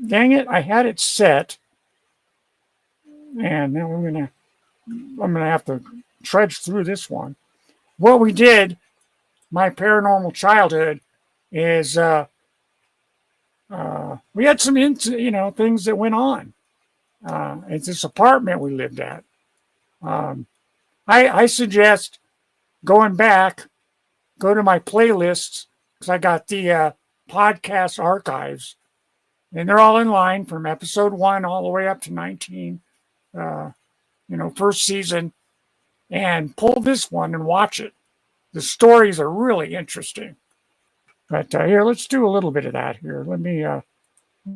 Dang it, I had it set. And now I'm gonna have to trudge through this one. What we did, my paranormal childhood, is we had some things that went on. It's this apartment we lived at. I suggest going back, go to my playlists, because I got the podcast archives, and they're all in line from episode 1 all the way up to 19. First season, and pull this one and watch it. The stories are really interesting. But here, let's do a little bit of that here. Let me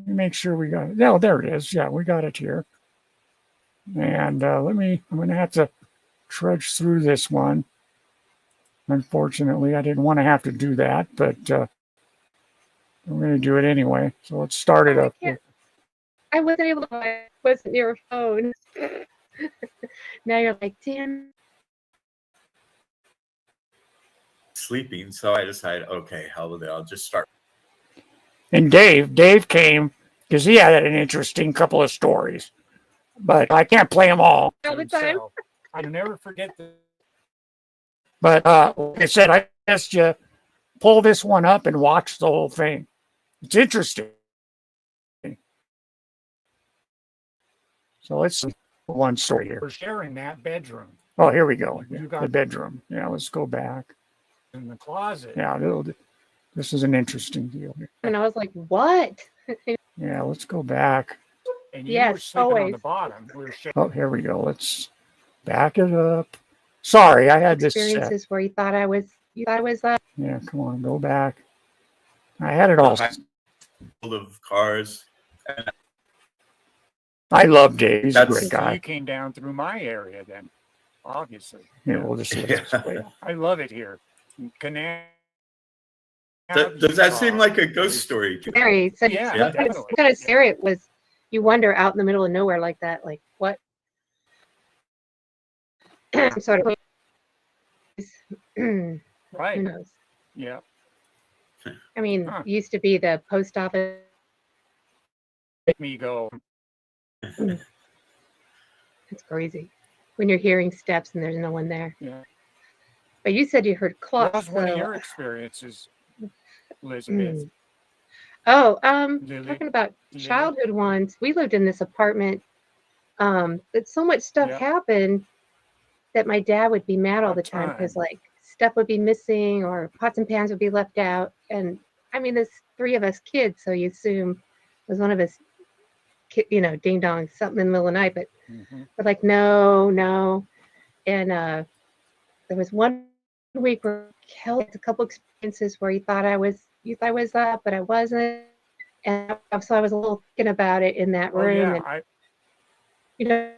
make sure we got it. Oh, there it is. Yeah, we got it here. And I'm going to have to trudge through this one. Unfortunately, I didn't want to have to do that, but I'm going to do it anyway. So let's start it up. I wasn't able to. It wasn't your phone. Now you're like, damn. Sleeping, so I decided, okay, hell with it, I'll just start. And Dave came because he had an interesting couple of stories, but I can't play them all the time. So I never forget that. But like I said, I suggest you pull this one up and watch the whole thing. It's interesting. So let's see one story here. We're sharing that bedroom. Oh, here we go. You got the bedroom. Yeah, let's go back. In the closet. Yeah, this is an interesting deal here. And I was like, what? Yeah, let's go back. And you were sleeping always on the bottom. Oh, here we go. Let's back it up. Sorry, I had this experiences set. Where you thought I was Yeah, come on, go back. I had it all full of cars. I love Dave. He's a great guy. So you came down through my area then, obviously. Here, we'll just look this way. I love it here. Does that seem like a ghost story? Very. So yeah, what kind of scary it was. You wander out in the middle of nowhere like that. Like what? Sort of. Right. Who knows? Yeah. I mean, it used to be the post office. Make me go. It's crazy when you're hearing steps and there's no one there. Yeah. But you said you heard clocks. What was one of your experiences, Elizabeth? Oh, Lily? talking about childhood ones. We lived in this apartment. But so much stuff happened that my dad would be mad all the time because like stuff would be missing or pots and pans would be left out. And I mean, there's 3 of us kids, so you assume it was one of us, ding dong, something in the middle of the night. But we're like, no. And there was one week where Kelly had a couple experiences where he thought I was, confused I was up, but I wasn't. And so I was a little thinking about it in that room. And, you know,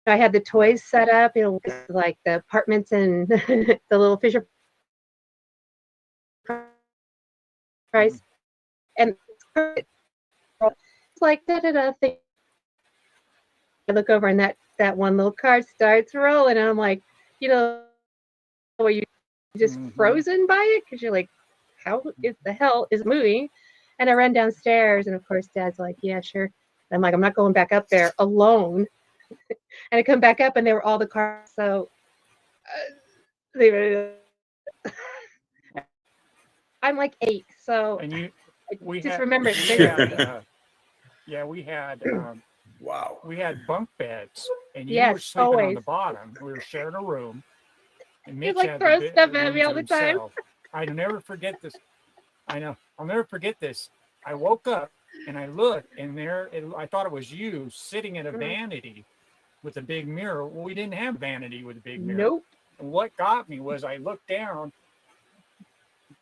I had the toys set up, you know, like the apartments and the little Fisher Price. And it's like da-da-da thing. I look over and that one little car starts rolling, and I'm like, you know, where you just frozen by it because you're like, how is the hell is it moving? And I run downstairs, and of course Dad's like, yeah, sure. And I'm like, I'm not going back up there alone. And I come back up, and they were all the cars. So they were. I'm like 8, so and we just had, remember we had we had Wow. we had bunk beds, and you Yes, were sleeping on always. the bottom. We were sharing a room, and He'd Mitch like had throw the stuff room at me to all the time. himself. I never forget this. I know. I'll never forget this. I woke up and I looked, and I thought it was you sitting at a vanity with a big mirror. Well, we didn't have a vanity with a big mirror. Nope. And what got me was I looked down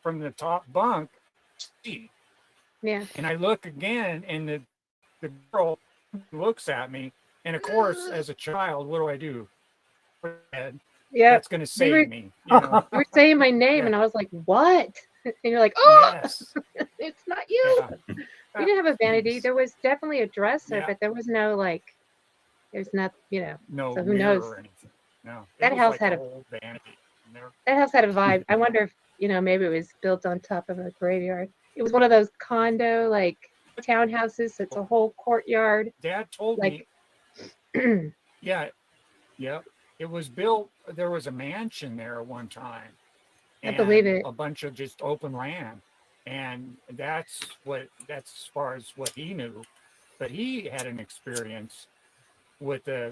from the top bunk, Yeah. and I look again, and the girl looks at me, and of course, as a child, what do? Yeah. That's going to save me. You know? You were saying my name, and I was like, what? And you're like, oh, yes. it's not you. Yeah. We didn't have a vanity. There was definitely a dresser, Yeah. but there was no, like, there's not, you know. No So who mirror knows? or anything. No. That house had a old vanity. That house had a vibe. I wonder if, you know, maybe it was built on top of a graveyard. It was one of those condo, like, townhouses. So it's a whole courtyard. Dad told Like, me. Yeah. It was built. There was a mansion there at one time. I believe it. A bunch of just open land. And that's as far as what he knew. But he had an experience with a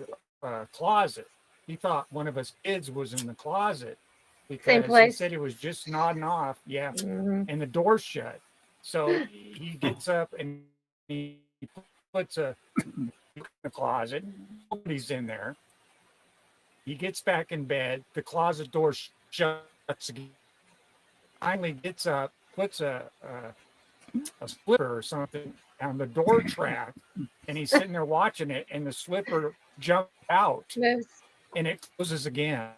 closet. He thought one of his kids was in the closet because he said he was just nodding off. Yeah. And the door's shut. So he gets up and he puts a closet. Nobody's in there. He gets back in bed. The closet door shuts again. Finally gets up, puts a slipper or something on the door track, and he's sitting there watching it, and the slipper jumped out, and it closes again.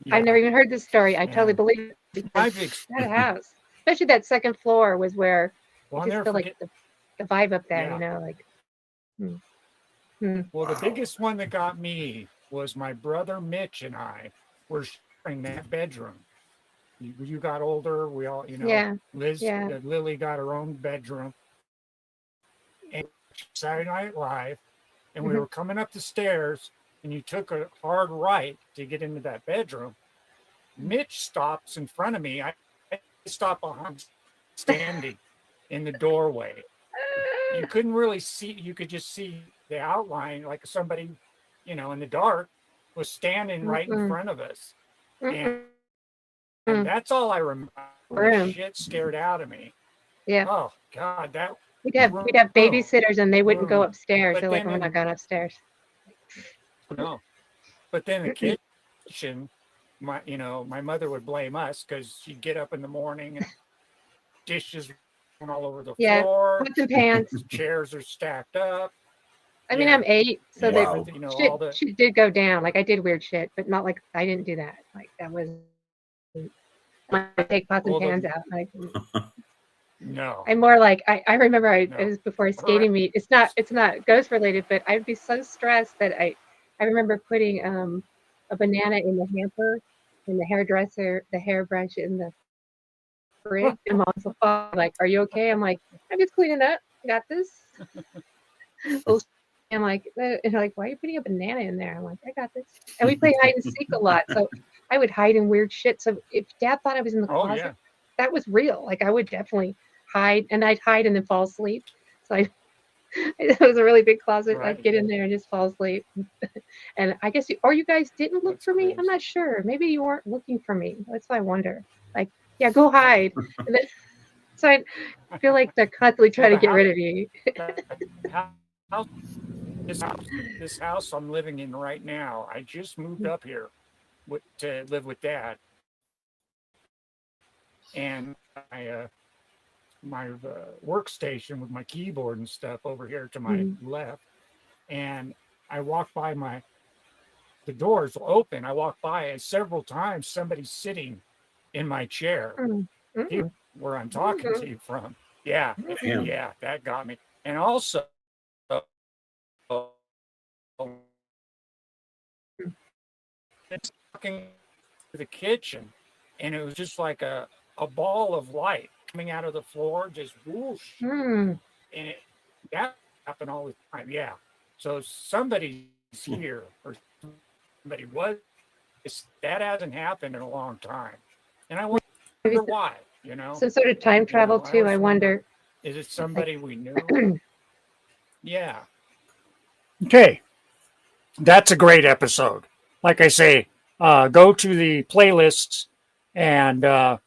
Yeah. I've never even heard this story. I totally believe it. That house, especially that second floor, was where I just feel like the vibe up there, you know, like. Well, the biggest one that got me was my brother Mitch and I were sharing that bedroom. You got older, we all, you know, Lily got her own bedroom. And Saturday Night Live, and we were coming up the stairs, and you took a hard right to get into that bedroom. Mitch stops in front of me. I stopped behind, standing in the doorway. You couldn't really see, you could just see the outline, like somebody, you know, in the dark was standing right in front of us. And that's all I remember. The shit scared out of me. Yeah. Oh God, that we'd have babysitters, and they wouldn't go upstairs. They're like, we're not going upstairs. No. But then the kitchen, my mother would blame us because she'd get up in the morning and dishes went all over the floor. Pots and pans. Chairs are stacked up. I mean, I'm 8, so that shit did go down. Like, I did weird shit, but not like I didn't do that. Like, that was. I take pots and pans out. Like, no. I'm more like I remember it was before a skating meet. It's not ghost related, but I'd be so stressed that I remember putting a banana in the hamper, in the hairdresser, the hairbrush in the fridge, and Mom's like, "Are you okay?" I'm like, "I'm just cleaning up. I got this." I'm like, and like, "Why are you putting a banana in there?" I'm like, "I got this." And we play hide and seek a lot, so I would hide in weird shit. So if Dad thought I was in the closet, that was real. Like, I would definitely hide, and I'd hide and then fall asleep. So it was a really big closet. Right. I'd get in there and just fall asleep. And I guess you guys didn't look for me. Crazy. I'm not sure. Maybe you weren't looking for me. That's what I wonder. Like, yeah, go hide. And then, so I feel like they're constantly trying to get rid of you. This house I'm living in right now, I just moved up here to live with Dad. And workstation with my keyboard and stuff over here to my left, and I walked by the doors were open. I walked by and several times somebody's sitting in my chair where I'm talking to you from. Yeah, yeah, that got me. And also, it's walking to the kitchen, and it was just like a ball of light coming out of the floor, just whoosh. And that happened all the time. Yeah. So somebody's here, or somebody was. That hasn't happened in a long time, and I wonder why. You know, some sort of time travel too. I wonder. Is it somebody we knew? Yeah. Okay. That's a great episode. Like I say, go to the playlists, and I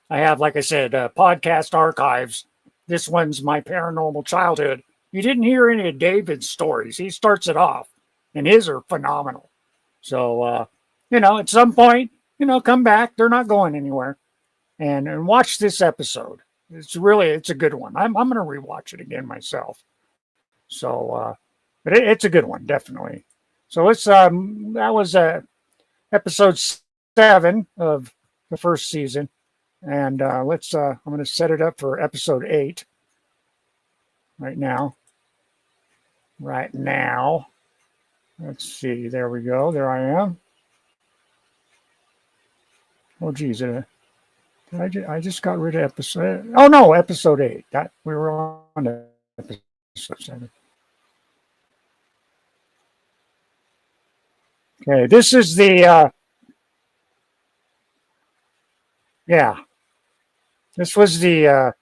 have, like I said, podcast archives. This one's my paranormal childhood. You didn't hear any of David's stories. He starts it off, and his are phenomenal. So, at some point, come back. They're not going anywhere. And watch this episode. It's a good one. I'm going to rewatch it again myself. So, but it's a good one, definitely. So that was episode 7 of the first season. And I'm going to set it up for episode 8 right now. Let's see. There we go. There I am. Oh, geez. I just got rid of episode. Oh, no, episode 8. That we were on episode 7. Okay, this is the this was the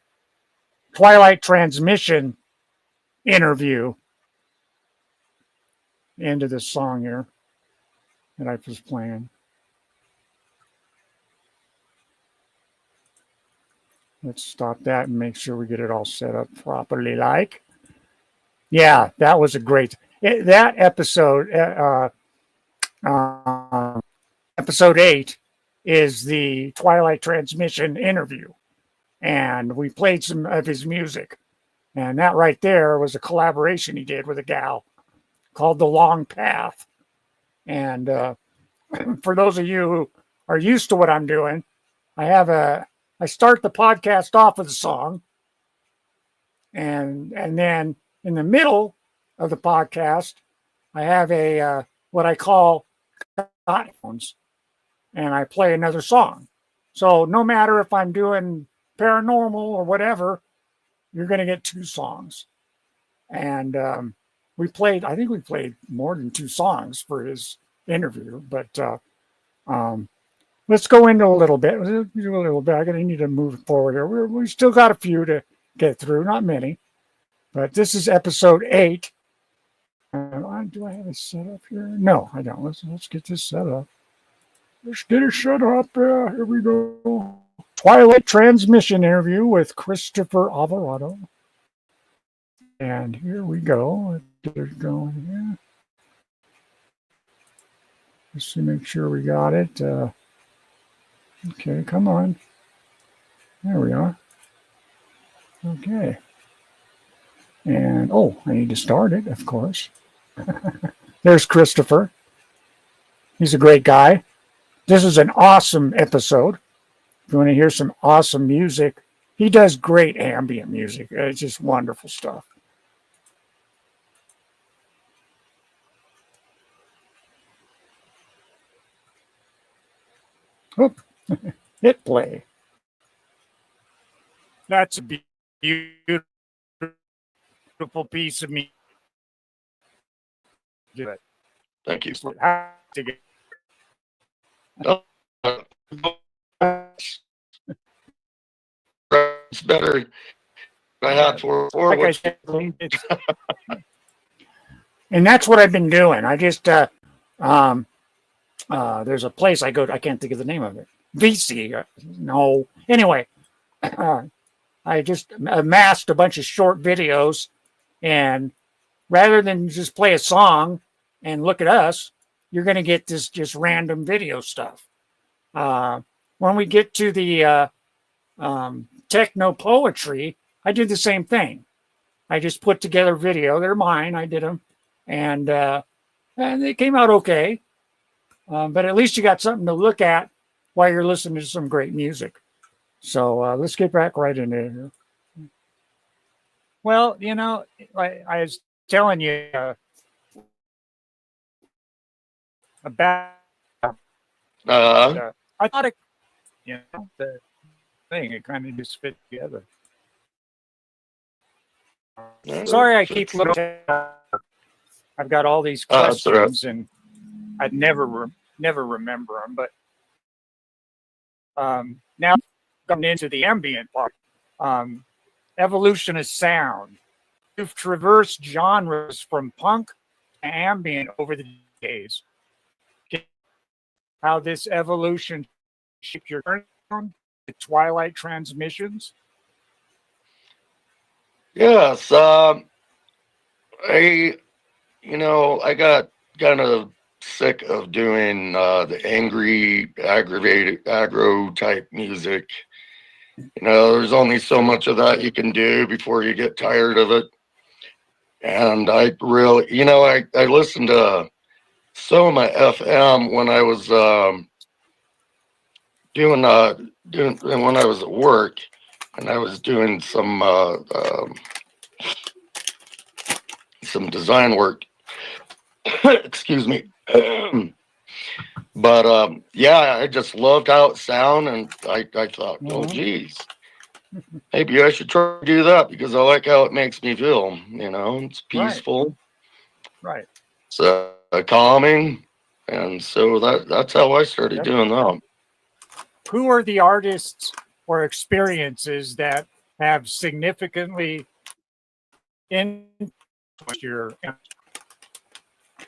Twilight Transmission interview. End of this song here that I was playing. Let's stop that and make sure we get it all set up properly. Yeah, that was a great. That episode, episode 8, is the Twilight Transmission interview, and we played some of his music, and that right there was a collaboration he did with a gal called The Long Path. And for those of you who are used to what I'm doing, I start the podcast off with a song, and then in the middle of the podcast, I have a what I call headphones, and I play another song. So no matter if I'm doing paranormal or whatever, you're going to get 2 songs. And I think we played more than 2 songs for his interview, but let's go into a little bit. I'm going to need to move forward here. We still got a few to get through, not many, but this is episode 8. Do I have it set up here? No, I don't. Let's get this set up. Let's get it set up. Here we go. Twilight Transmission interview with Christopher Alvarado. And here we go. Let's get it going here. Let's make sure we got it. Okay, come on. There we are. Okay. And, I need to start it, of course. There's Christopher. He's a great guy. This is an awesome episode. If you want to hear some awesome music, he does great ambient music. It's just wonderful stuff. Oh, hit play. That's a beautiful piece of me. Thank you. It's better than I had for like I said, and that's what I've been doing. I just there's a place I go to, I can't think of the name of it. VC. No. Anyway, I just amassed a bunch of short videos, and rather than just play a song and look at us, you're going to get this just random video stuff. When we get to the techno poetry, I did the same thing. I just put together video. They're mine. I did them, and they came out okay. But at least you got something to look at while you're listening to some great music. So let's get back right into it here. Well, you know, I was telling you about. I thought it, you know, the thing, it kind of just fit together. Sorry, I keep looking. I've got all these questions, and I'd never remember them. But now coming into the ambient part, evolution of sound. You've traversed genres from punk to ambient over the decades. How this evolution shaped your sound, the Twilight transmissions? Yes. I got kind of sick of doing the angry, aggravated, aggro type music. You know, there's only so much of that you can do before you get tired of it. And I really, I listened to Soma FM when I was when I was at work, and I was doing some design work. Excuse me. But yeah, I just loved how it sounded, and I thought, oh geez, maybe I should try to do that because I like how it makes me feel. You know, it's peaceful, right? It's calming, and so that's how I started doing that. Who are the artists or experiences that have significantly influenced your?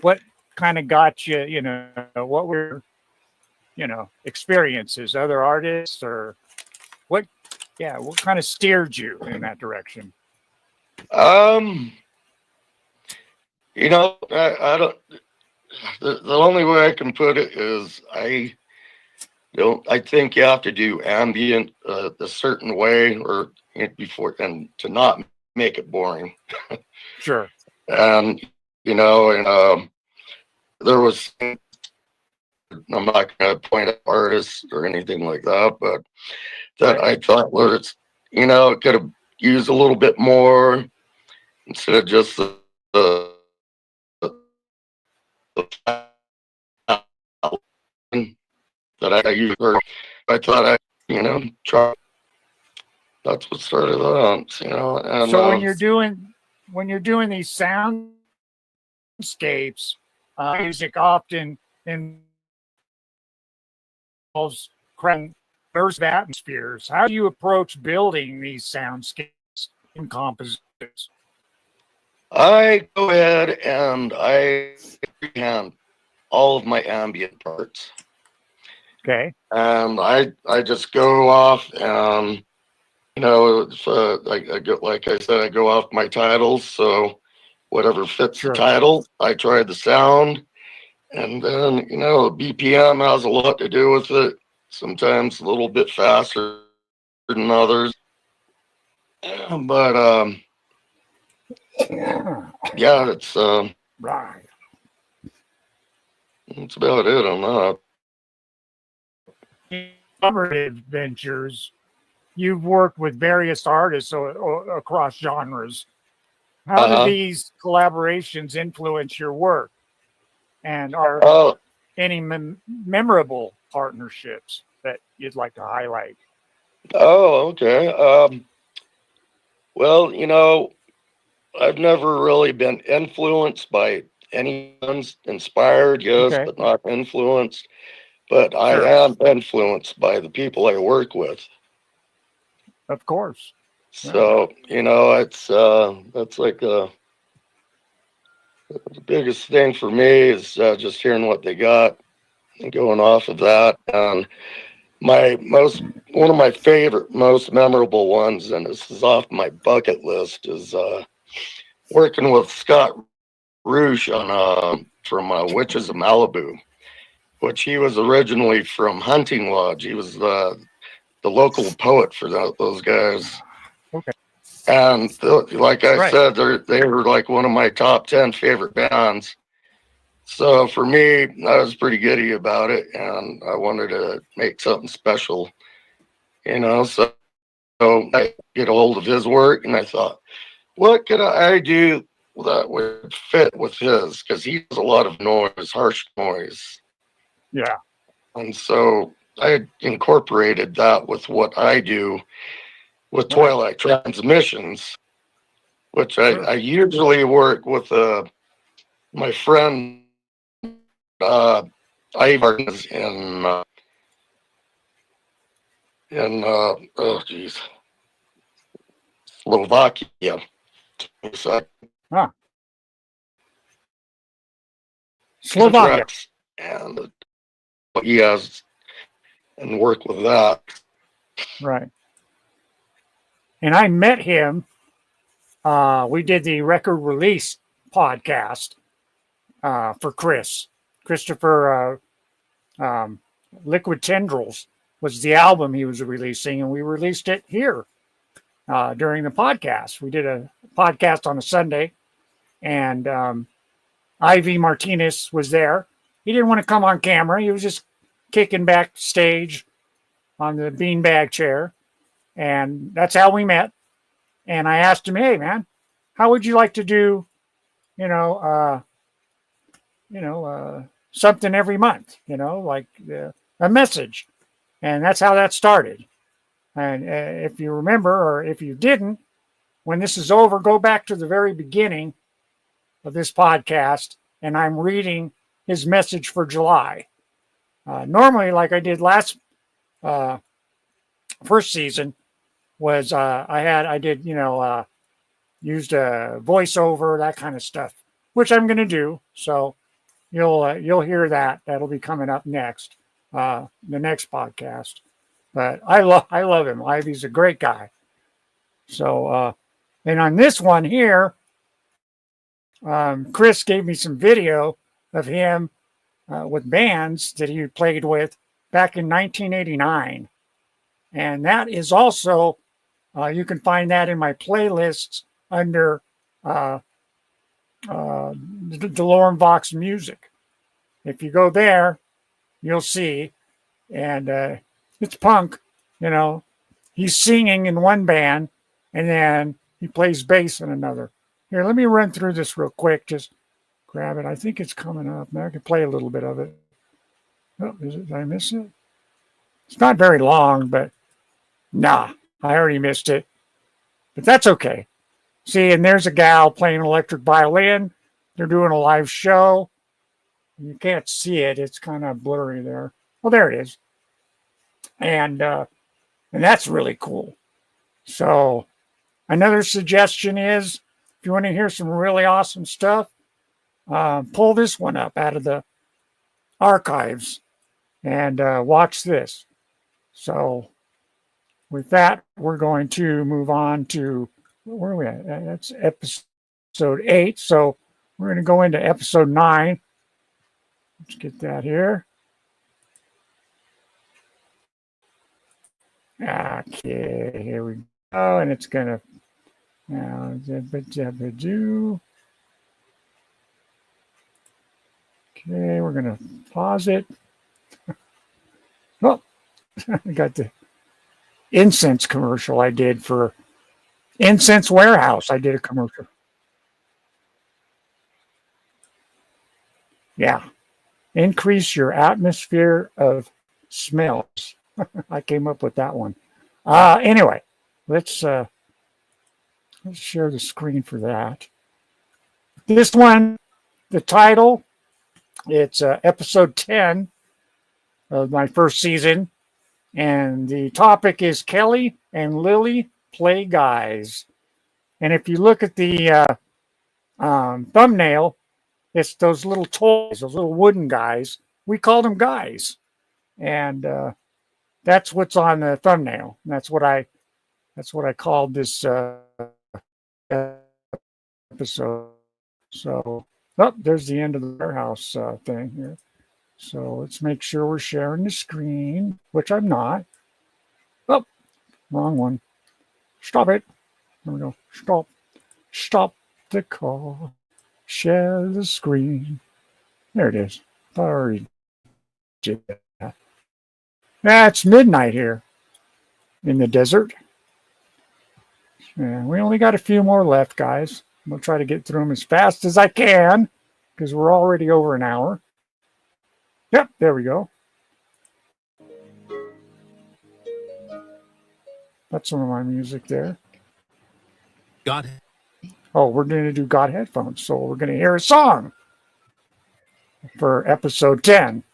What kind of got you? You know, what were experiences? Other artists, or what? Yeah, what kind of steered you in that direction? I don't. The only way I can put it is I think you have to do ambient a certain way or before, and to not make it boring. Sure. And there was, I'm not going to point at artists or anything like that, but that I thought was, it could have used a little bit more instead of just the that I used. I thought I, try. That's what started that, And, so when you're doing these soundscapes, music often involves diverse atmospheres. How do you approach building these soundscapes in compositions? I go ahead and I freehand all of my ambient parts. Okay. And I just go off and, like I said, I go off my titles. So whatever fits the title, I try the sound. And then, BPM has a lot to do with it. Sometimes a little bit faster than others. But, yeah, it's right. That's about it on that. Summer adventures, you've worked with various artists across genres. How do these collaborations influence your work? And are any memorable partnerships that you'd like to highlight? Oh, okay. Well, I've never really been influenced by anyone's inspired, yes, but not influenced. But I am influenced by the people I work with. Of course. So, it's that's like the biggest thing for me is just hearing what they got and going off of that. And one of my favorite, most memorable ones, and this is off my bucket list, is working with Scott Roosh on from Witches of Malibu, which he was originally from Hunting Lodge. He was the the local poet for those guys. Okay. And like I Right. said, they were like one of my top 10 favorite bands. So for me, I was pretty giddy about it, and I wanted to make something special, you know. So I get a hold of his work, and I thought, what could I do that would fit with his? Because he does a lot of noise, harsh noise. Yeah. And so I incorporated that with what I do with Right. Twilight Transmissions, which Sure. I usually work with my friend Ivar in oh geez, Slovakia. So Huh. Slovakia. and he has and work with that. Right. And I met him. We did the record release podcast for Christopher. Liquid Tendrils was the album he was releasing, and we released it here during the podcast. We did a podcast on a Sunday, and Ivy Martinez was there. He didn't want to come on camera. He was just kicking backstage on the beanbag chair, and that's how we met. And I asked him, "Hey, man, how would you like to do, something every month? Like a message?" And that's how that started. And if you remember, or if you didn't, when this is over, go back to the very beginning of this podcast, and I'm reading his message for July. Normally, like I did last first season, was I did used a voiceover, that kind of stuff, which I'm going to do. So you'll hear that. That'll be coming up next, the next podcast. But I love him. Ivy's a great guy. So and on this one here, Chris gave me some video of him with bands that he played with back in 1989. And that is also, you can find that in my playlists under Dolorem Vox Music. If you go there, you'll see. And it's punk, He's singing in one band, and then he plays bass in another. Here, let me run through this real quick. Just grab it. I think it's coming up. Now I can play a little bit of it. Oh, did I miss it? It's not very long, but nah, I already missed it. But that's okay. See, and there's a gal playing electric violin. They're doing a live show. You can't see it. It's kind of blurry there. Well, there it is. And that's really cool. So another suggestion is, if you want to hear some really awesome stuff, pull this one up out of the archives and watch this. So with that, we're going to move on to, where are we at? That's episode 8. So we're going to go into episode 9. Let's get that here. Okay, here we go. And it's going to, now, okay, we're going to pause it. Oh, I got the incense commercial I did for Incense Warehouse. I did a commercial. Yeah. Increase your atmosphere of smells. I came up with that one. Anyway, let's share the screen for that. This one, the title, it's episode 10 of my first season. And the topic is Kelly and Lily Play Guys. And if you look at the thumbnail, it's those little toys, those little wooden guys. We call them guys. And that's what's on the thumbnail. And that's what I called this episode. So, there's the end of the warehouse thing here. So let's make sure we're sharing the screen, which I'm not. Oh, Wrong one. Stop it. There we go. Stop. Stop the car. Share the screen. There it is. Thought I already did that. Yeah, it's midnight here in the desert. Yeah, we only got a few more left, guys. I'll try to get through them as fast as I can because we're already over an hour. Yep, there we go. That's some of my music there. Got it. Oh, we're going to do God Headphones. So we're going to hear a song for episode 10.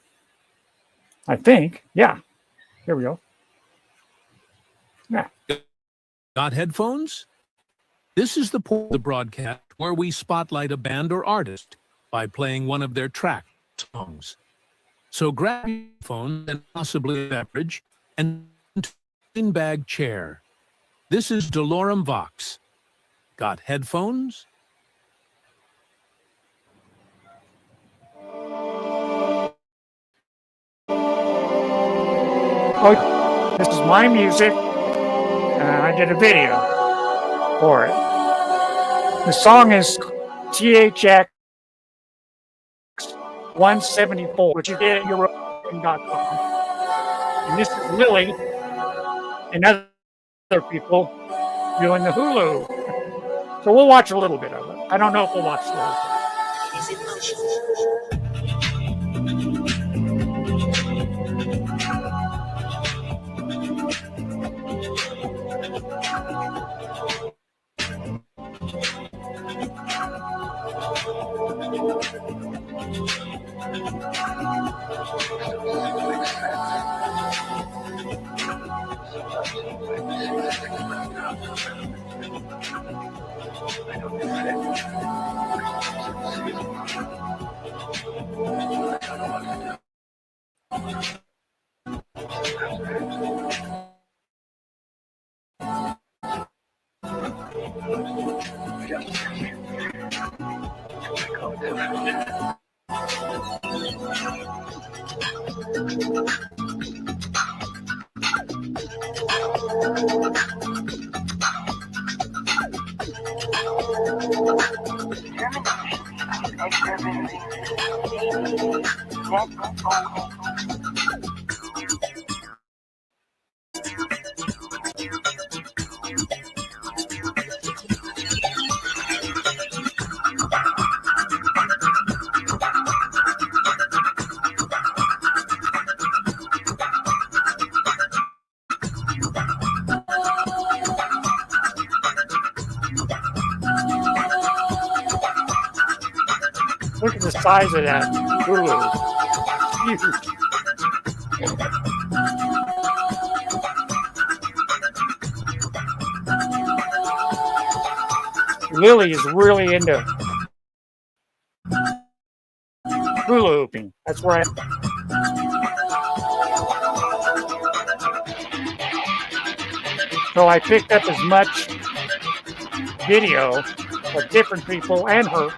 I think. Yeah. Here we go. Yeah. Got headphones? This is the point of the broadcast where we spotlight a band or artist by playing one of their track songs. So grab your phone and possibly a beverage and bag chair. This is Dolorem Vox. Got headphones? Oh, this is my music, and I did a video for it. The song is THX 174, which you get at Uropatwin.com. And this is Lily and other people doing the Hulu. So we'll watch a little bit of it. I don't know if we'll watch the whole Look at the size of that Hulu. Huge. Lily is really into hula hooping. That's where So I picked up as much video of different people and her.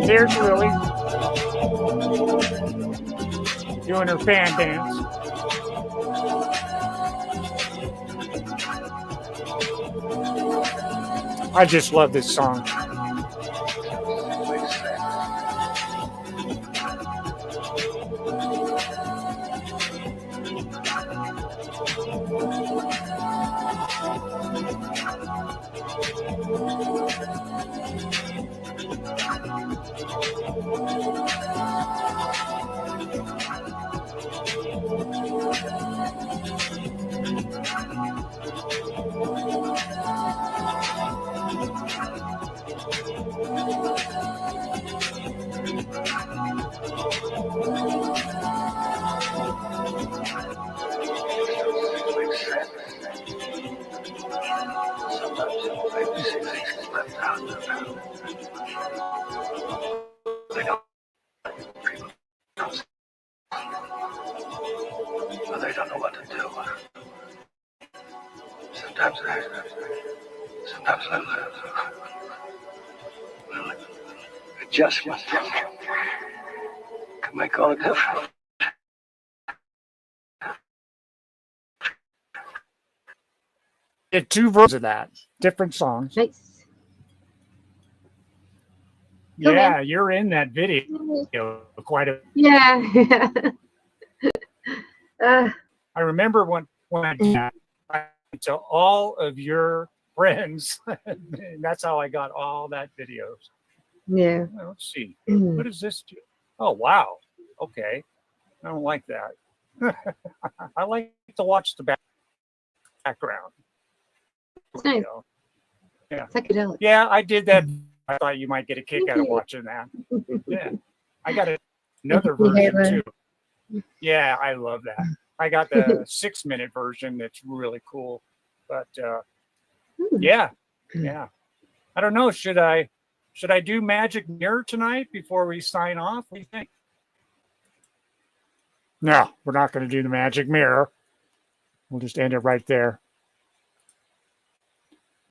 There's Lily doing her fan dance. I just love this song. just one thing. Can I call it that? Did 2 versions of that, different songs. Nice. Yeah, you're in that video quite a. Yeah. I remember when I did that, to all of your friends. That's how I got all that videos. Yeah. Well, let's see. What does this do? Oh, wow. Okay. I don't like that. I like to watch the background. Nice. Yeah. Psychedelic. Yeah, I did that. I thought you might get a kick out of watching that. Yeah. I got another version too. Yeah, I love that. I got the 6-minute version that's really cool. But yeah. I don't know. Should I do Magic Mirror tonight before we sign off? What do you think? No, we're not going to do the Magic Mirror. We'll just end it right there.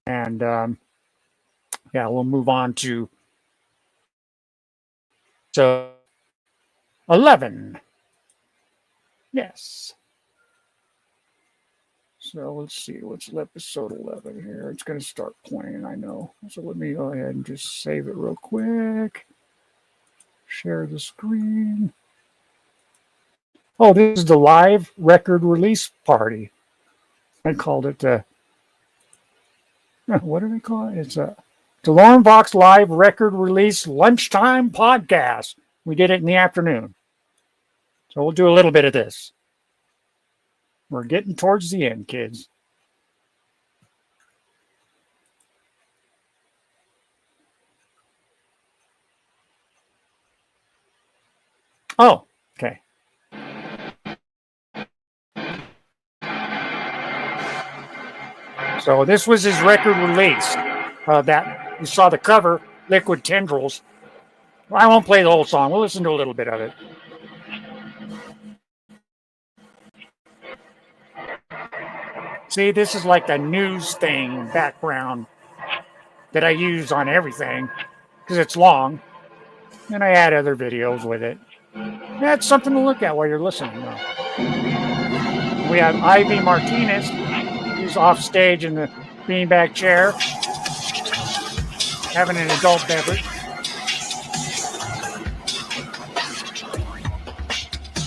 And yeah, we'll move on to 11. Yes. So let's see, what's episode 11 here? It's going to start playing, I know. So let me go ahead and just save it real quick. Share the screen. Oh, this is the live record release party. I called it, what do they call it? It's a Dolorem Vox live record release lunchtime podcast. We did it in the afternoon. So we'll do a little bit of this. We're getting towards the end, kids. Oh, okay. So this was his record release. That you saw the cover, Liquid Tendrils. Well, I won't play the whole song. We'll listen to a little bit of it. See, this is like the news thing background that I use on everything because it's long. And I add other videos with it. That's something to look at while you're listening. We have Ivy Martinez, who's off stage in the beanbag chair, having an adult beverage.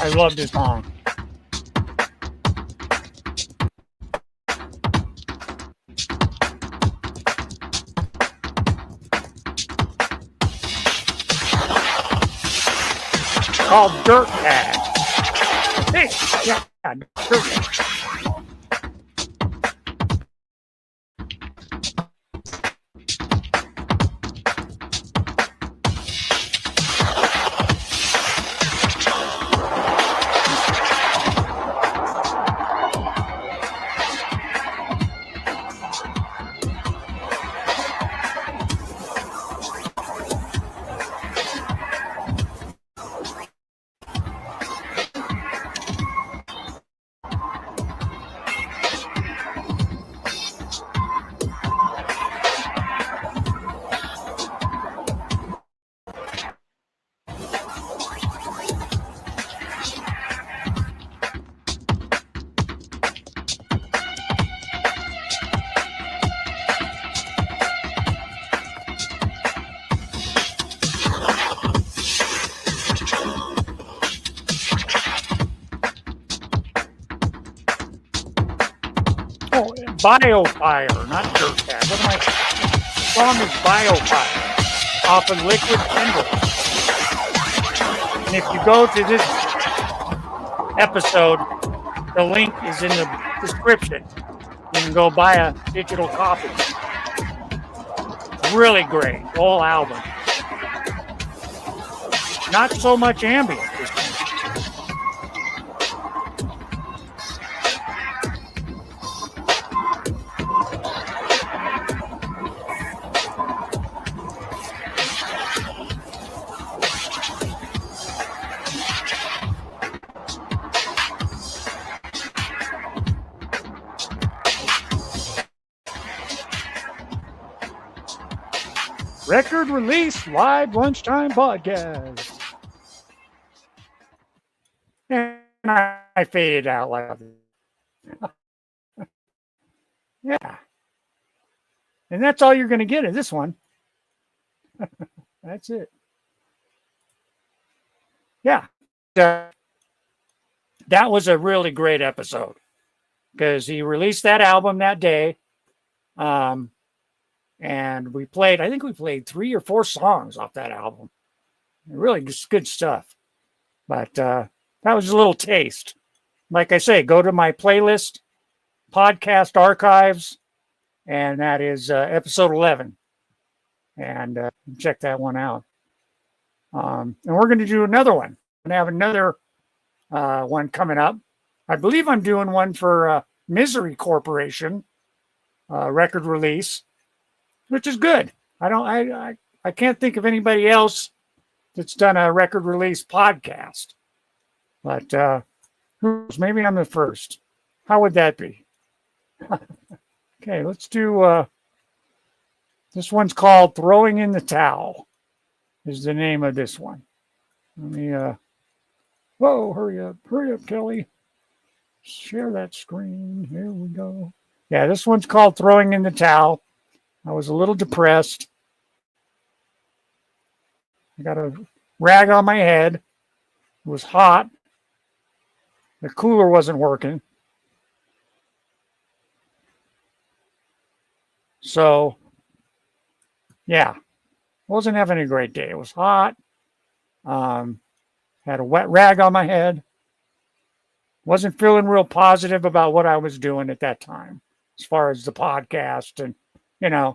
I love this song. Called Dirt Bag. Hey, yeah, Dirt Bag. Biofire, not Dirt Bag. What am I? The song is Biofire off of Liquid Tendrils. And if you go to this episode, the link is in the description. You can go buy a digital copy. Really great, whole album. Not so much ambient this time. record release live lunchtime podcast. And I faded out loud. Yeah. And that's all you're going to get in this one. That's it. Yeah. That was a really great episode because he released that album that day. And we played, I think we played 3 or 4 songs off that album. Really just good stuff. But that was a little taste. Like I say, go to my playlist, podcast archives, and that is episode 11. And check that one out. And we're going to do another one. We're going to have another one coming up. I believe I'm doing one for Misery Corporation record release, which is good. I can't think of anybody else that's done a record release podcast. But who knows? Maybe I'm the first. How would that be? Okay, let's do this one's called Throwing in the Towel is the name of this one. Let me whoa, hurry up, Kelly. Share that screen. Here we go. Yeah, this one's called Throwing in the Towel. I was a little depressed. I got a rag on my head. It was hot. The cooler wasn't working. So, yeah, wasn't having a great day. It was hot. Had a wet rag on my head. Wasn't feeling real positive about what I was doing at that time, as far as the podcast. And, I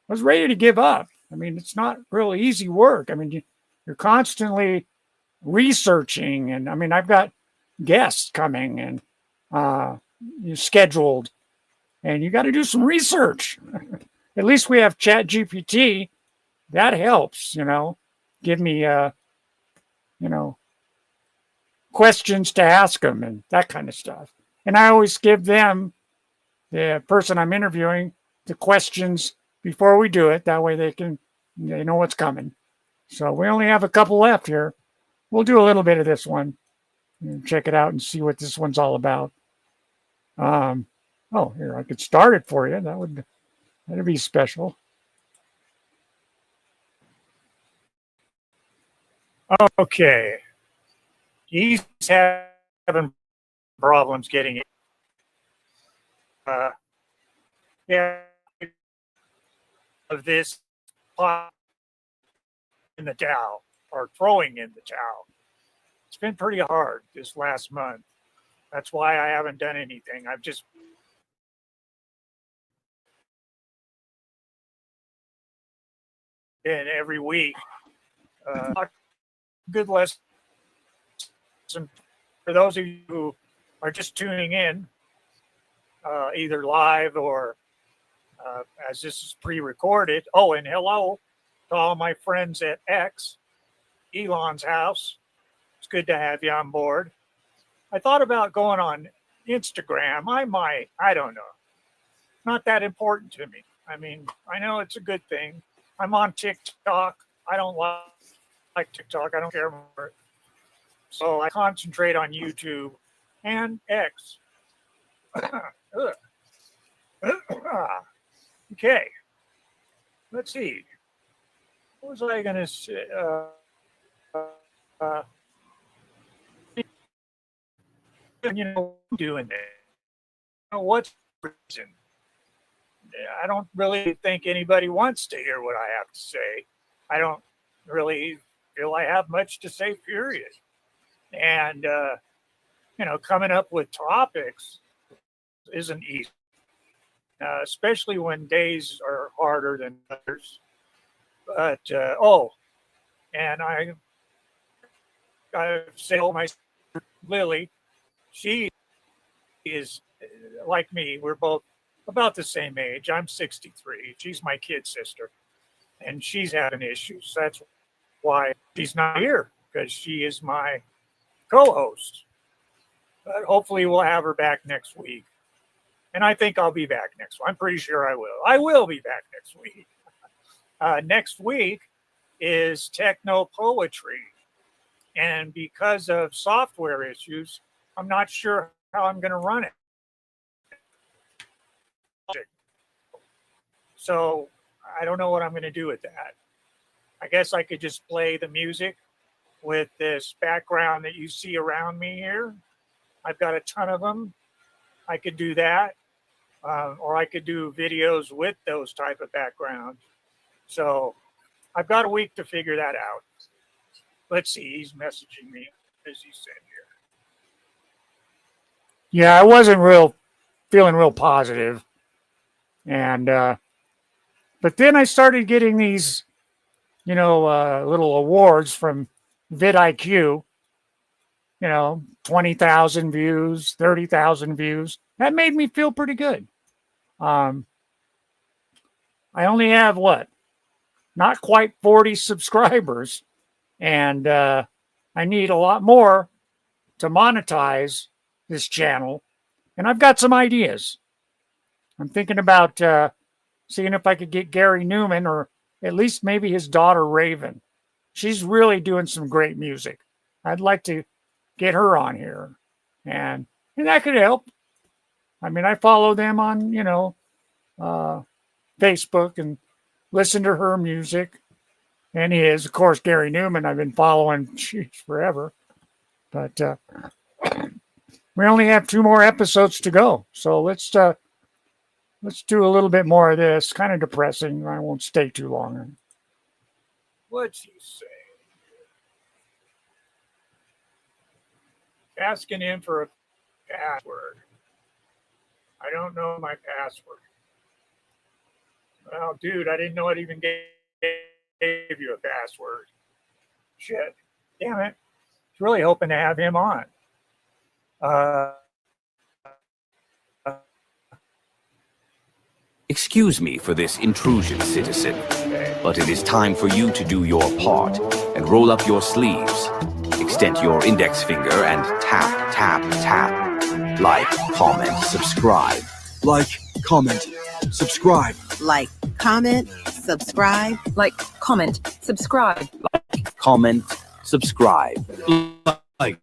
was ready to give up. I mean, it's not really easy work. I mean, you're constantly researching. And, I mean, I've got guests coming and you scheduled. And you got to do some research. At least we have ChatGPT. That helps, give me, questions to ask them and that kind of stuff. And I always give them, the person I'm interviewing, the questions before we do it. That way they know what's coming. So we only have a couple left here. We'll do a little bit of this one. Check it out and see what this one's all about. Oh, here, I could start it for you. That'd be special. Okay. He's having problems getting it. Yeah. Of this pot in the towel or throwing in the towel. It's been pretty hard this last month. That's why I haven't done anything. I've just been every week. Good lesson for those of you who are just tuning in, either live or as this is pre-recorded. Oh, and hello to all my friends at X, Elon's house. It's good to have you on board. I thought about going on Instagram. I don't know. Not that important to me. I mean, I know it's a good thing. I'm on TikTok. I don't like TikTok. I don't care for it. So I concentrate on YouTube and X. Okay. Let's see. What was I going to say? Doing that. What's the reason? I don't really think anybody wants to hear what I have to say. I don't really feel I have much to say, period. And, coming up with topics isn't easy, especially when days are harder than others. But, and I say, my sister, Lily, she is like me. We're both about the same age. I'm 63. She's my kid sister, and she's having issues. That's why she's not here, because she is my co-host. But hopefully we'll have her back next week. And I think I'll be back next week. I'm pretty sure I will. I will be back next week. next week is techno poetry. And because of software issues, I'm not sure how I'm going to run it. So I don't know what I'm going to do with that. I guess I could just play the music with this background that you see around me here. I've got a ton of them. I could do that. Or I could do videos with those type of backgrounds. So I've got a week to figure that out. Let's see. He's messaging me, as he said here. Yeah, I wasn't feeling real positive. And, but then I started getting these, little awards from vidIQ, 20,000 views, 30,000 views. That made me feel pretty good. I only have not quite 40 subscribers, and I need a lot more to monetize this channel. And I've got some ideas. I'm thinking about seeing if I could get Gary Newman, or at least maybe his daughter Raven. She's really doing some great music. I'd like to get her on here, and that could help. I mean, I follow them on Facebook and listen to her music. And he is, of course, Gary Newman. I've been following forever. But we only have 2 more episodes to go. So let's do a little bit more of this. Kind of depressing. I won't stay too long. What's he say? Asking him for a password. I don't know my password. Well, dude, I didn't know it even gave you a password. Shit. Damn it. I was really hoping to have him on. Excuse me for this intrusion, citizen, but it is time for you to do your part and roll up your sleeves. Extend your index finger and tap, tap, tap. Like, comment, subscribe. Like, comment, subscribe. Like, comment, subscribe. Like, comment, subscribe. Like, comment, subscribe. Like.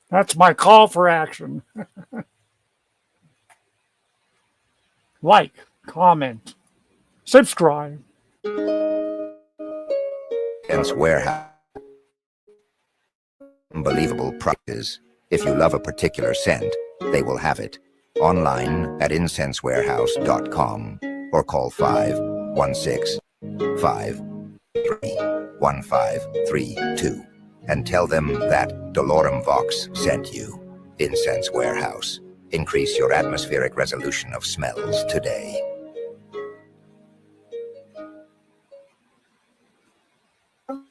That's my call for action. Like, comment, subscribe. Incense Warehouse. Unbelievable prices. If you love a particular scent, they will have it. Online at incensewarehouse.com or call 516-533-1532 and tell them that Dolorem Vox sent you. Incense Warehouse. Increase your atmospheric resolution of smells today. I'm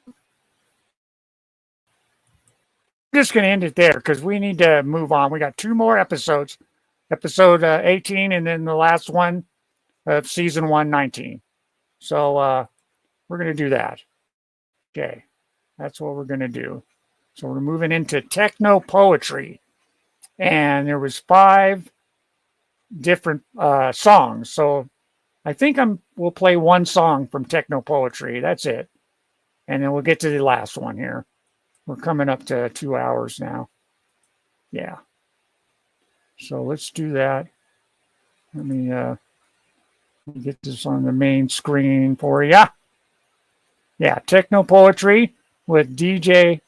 just going to end it there because we need to move on. We got 2 more episodes. Episode 18 and then the last one of season 119. So we're going to do that. Okay. That's what we're going to do. So we're moving into techno poetry. And there was 5 different songs. So I think we'll play 1 song from techno poetry. That's it. And then we'll get to the last one here. We're coming up to 2 hours now. Yeah. So let's do that. Let me get this on the main screen for you. Yeah, techno poetry with the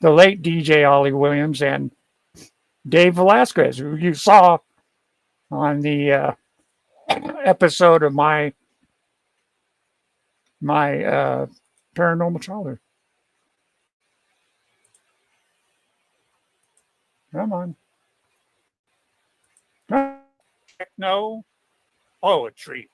late DJ Ollie Williams and Dave Velasquez, who you saw on the episode of my paranormal childhood. Come on. Techno poetry.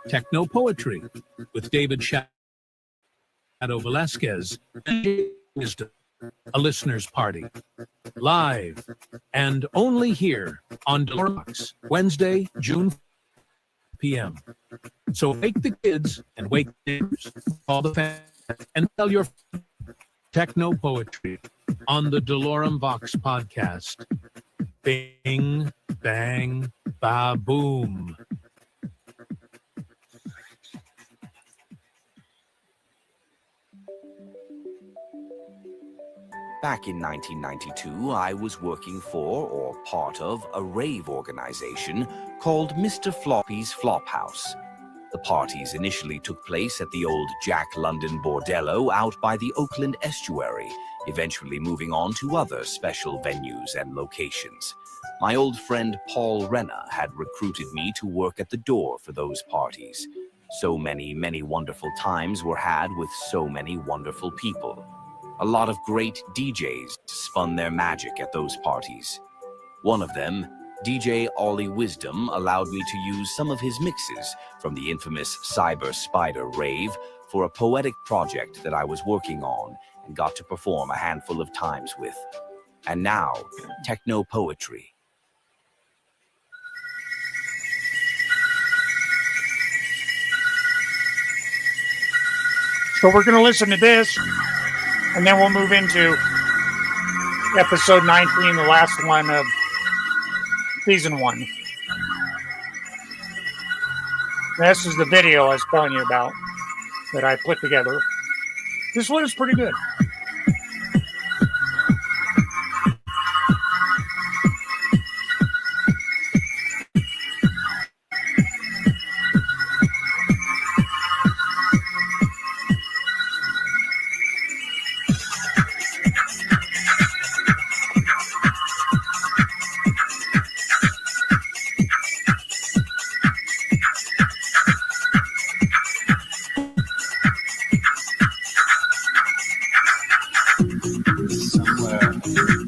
Techno Poetry with David Shadow Velasquez and Wisdom, a listener's party, live and only here on Dolorem, Wednesday, June p.m. So wake the kids and wake the neighbors, call the fans, and tell your Techno Poetry on the Dolorem Vox podcast. Bing, bang, ba, boom. Back in 1992, I was working for, or part of, a rave organization called Mr. Floppy's Flophouse. The parties initially took place at the old Jack London Bordello out by the Oakland estuary, eventually moving on to other special venues and locations. My old friend Paul Renner had recruited me to work at the door for those parties. So many, many wonderful times were had with so many wonderful people. A lot of great DJs spun their magic at those parties. One of them, DJ Ollie Wisdom, allowed me to use some of his mixes from the infamous Cyber Spider rave for a poetic project that I was working on and got to perform a handful of times with. And now, Techno Poetry. So we're going to listen to this, and then we'll move into episode 19, the last one of season 1. This is the video I was telling you about that I put together. This one is pretty good.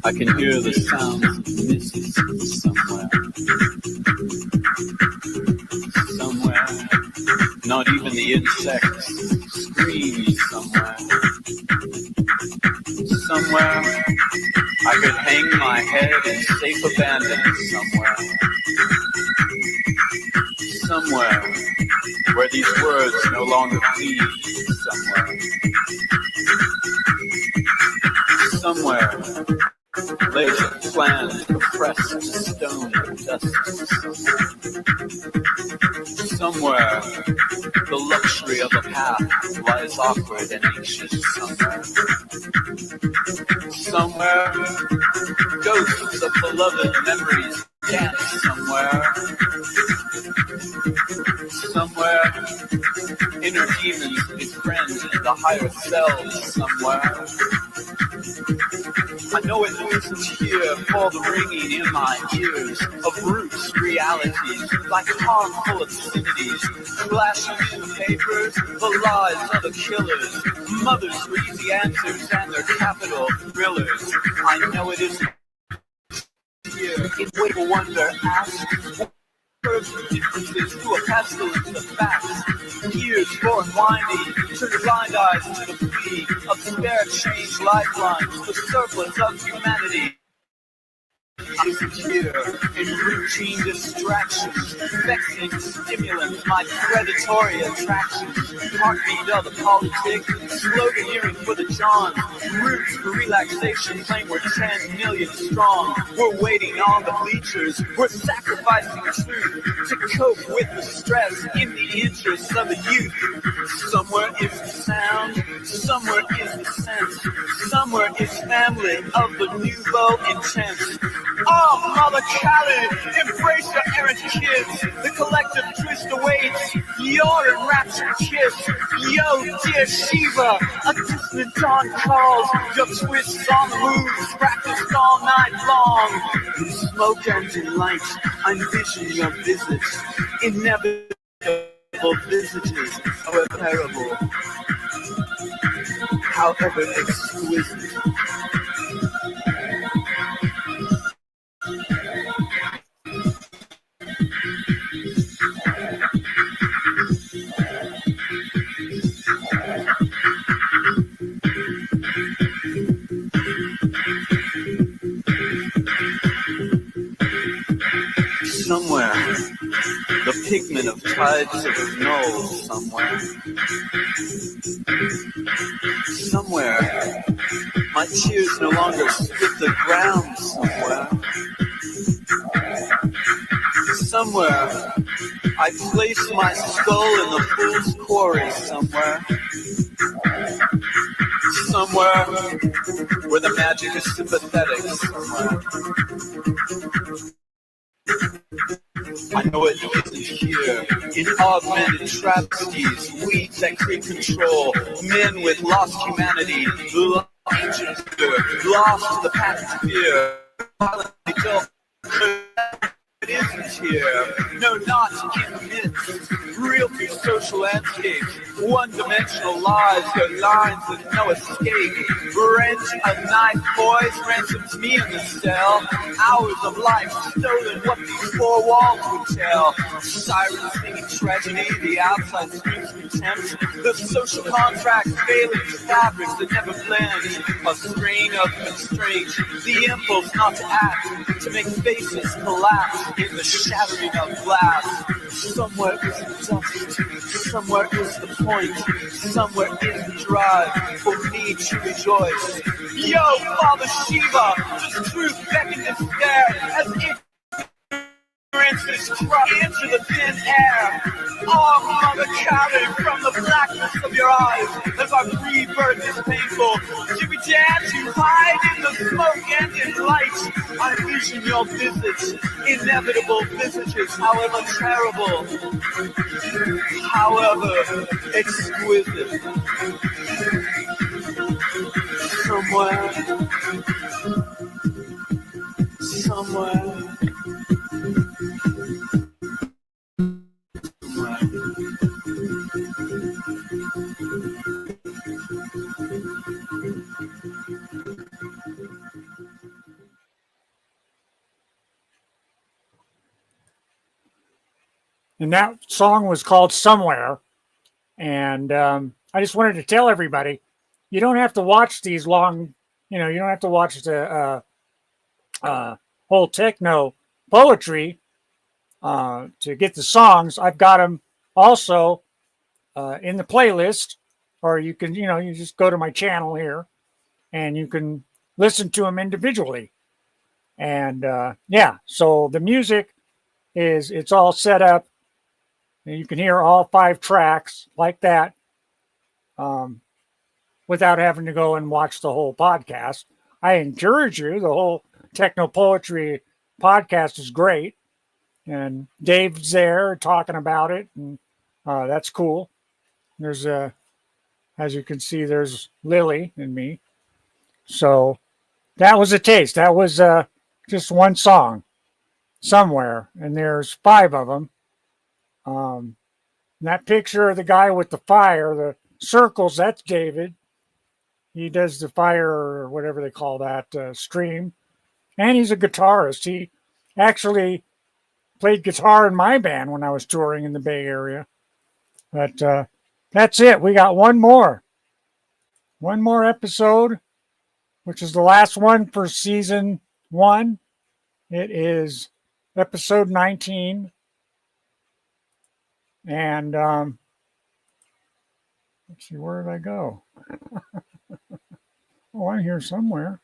I can hear the sounds of misses somewhere. Somewhere, not even the insects scream somewhere. Somewhere, I could hang my head in safe abandon somewhere. Somewhere, where these words no longer plead somewhere. Somewhere, lays a plan pressed to stone and dust. Somewhere, the luxury of a path lies awkward and anxious somewhere. Somewhere, ghosts of beloved memories dance somewhere. Somewhere, inner demons befriend the higher selves somewhere. I know it isn't here for the ringing in my ears of roots, realities, like harmful obscenities, flashing in the papers, the lies of the killers, mothers for easy answers and their capital thrillers. I know it isn't here in wait for wonder, ask differences to a pestilence of facts. Years for unwinding, turn blind eyes to the plea of spare change lifelines, the surplus of humanity. Isn't here in routine distractions, vexing stimulants, my predatory attractions. Heartbeat of the politic, sloganeering for the John. Roots for relaxation, claim we're 10 million strong. We're waiting on the bleachers, we're sacrificing truth to cope with the stress in the interests of the youth. Somewhere is the sound, somewhere is the sense, somewhere is family of the nouveau intense. Oh, Mother Khaled, embrace your errant kids. The collective twist awaits your enraptured kiss. Yo, dear Shiva, a distant dawn calls. Your twists on the moves, practiced all night long. In smoke and in light, I envision your visits. Inevitable visages, however terrible, however exquisite. Somewhere, the pigment of tides of knolls. Somewhere, my tears no longer split the ground. Somewhere, I place my skull in the fool's quarry. Somewhere, where the magic is sympathetic. I know it isn't here. In augmented travesties, weeds that create control, men with lost humanity, lost to the path of fear, violently built. It isn't here. No, not in the midst. Real through social landscapes. One-dimensional lives, their lines with no escape. Wrench a knife, boys, ransoms me in the cell. Hours of life stolen, what these four walls would tell. Sirens singing tragedy, the outside screams contempt. The social contract failing fabrics that never blend. A strain of constraint, the impulse not to act, to make faces collapse in the shattering of glass. Somewhere is the dust, somewhere is the point, somewhere is the drive for me to rejoice. Yo, Father Shiva, does truth beckon despair as ignorance is crushed into the thin air? Oh, Mother Kali, from the blackness of your eyes, as our rebirth is painful, do we dare to hide in the smoke and in light? I vision your visits, inevitable visages, however terrible, however exquisite. Somewhere. And that song was called Somewhere. And I just wanted to tell everybody, you don't have to watch these long, you don't have to watch the whole techno poetry to get the songs. I've got them also in the playlist, or you can, you just go to my channel here and you can listen to them individually. And yeah, so the music it's all set up. You can hear all 5 tracks like that without having to go and watch the whole podcast. I encourage you. The whole Techno Poetry podcast is great. And Dave's there talking about it. And that's cool. There's, as you can see, there's Lily and me. So that was a taste. That was just one song, Somewhere. And there's 5 of them. That picture of the guy with the fire, the circles, that's David. He does the fire, or whatever they call that, stream. And he's a guitarist. He actually played guitar in my band when I was touring in the Bay Area. But that's it. We got one more episode, which is the last one for season 1. It is episode 19. And let's see, where did I go? Oh, I'm here somewhere,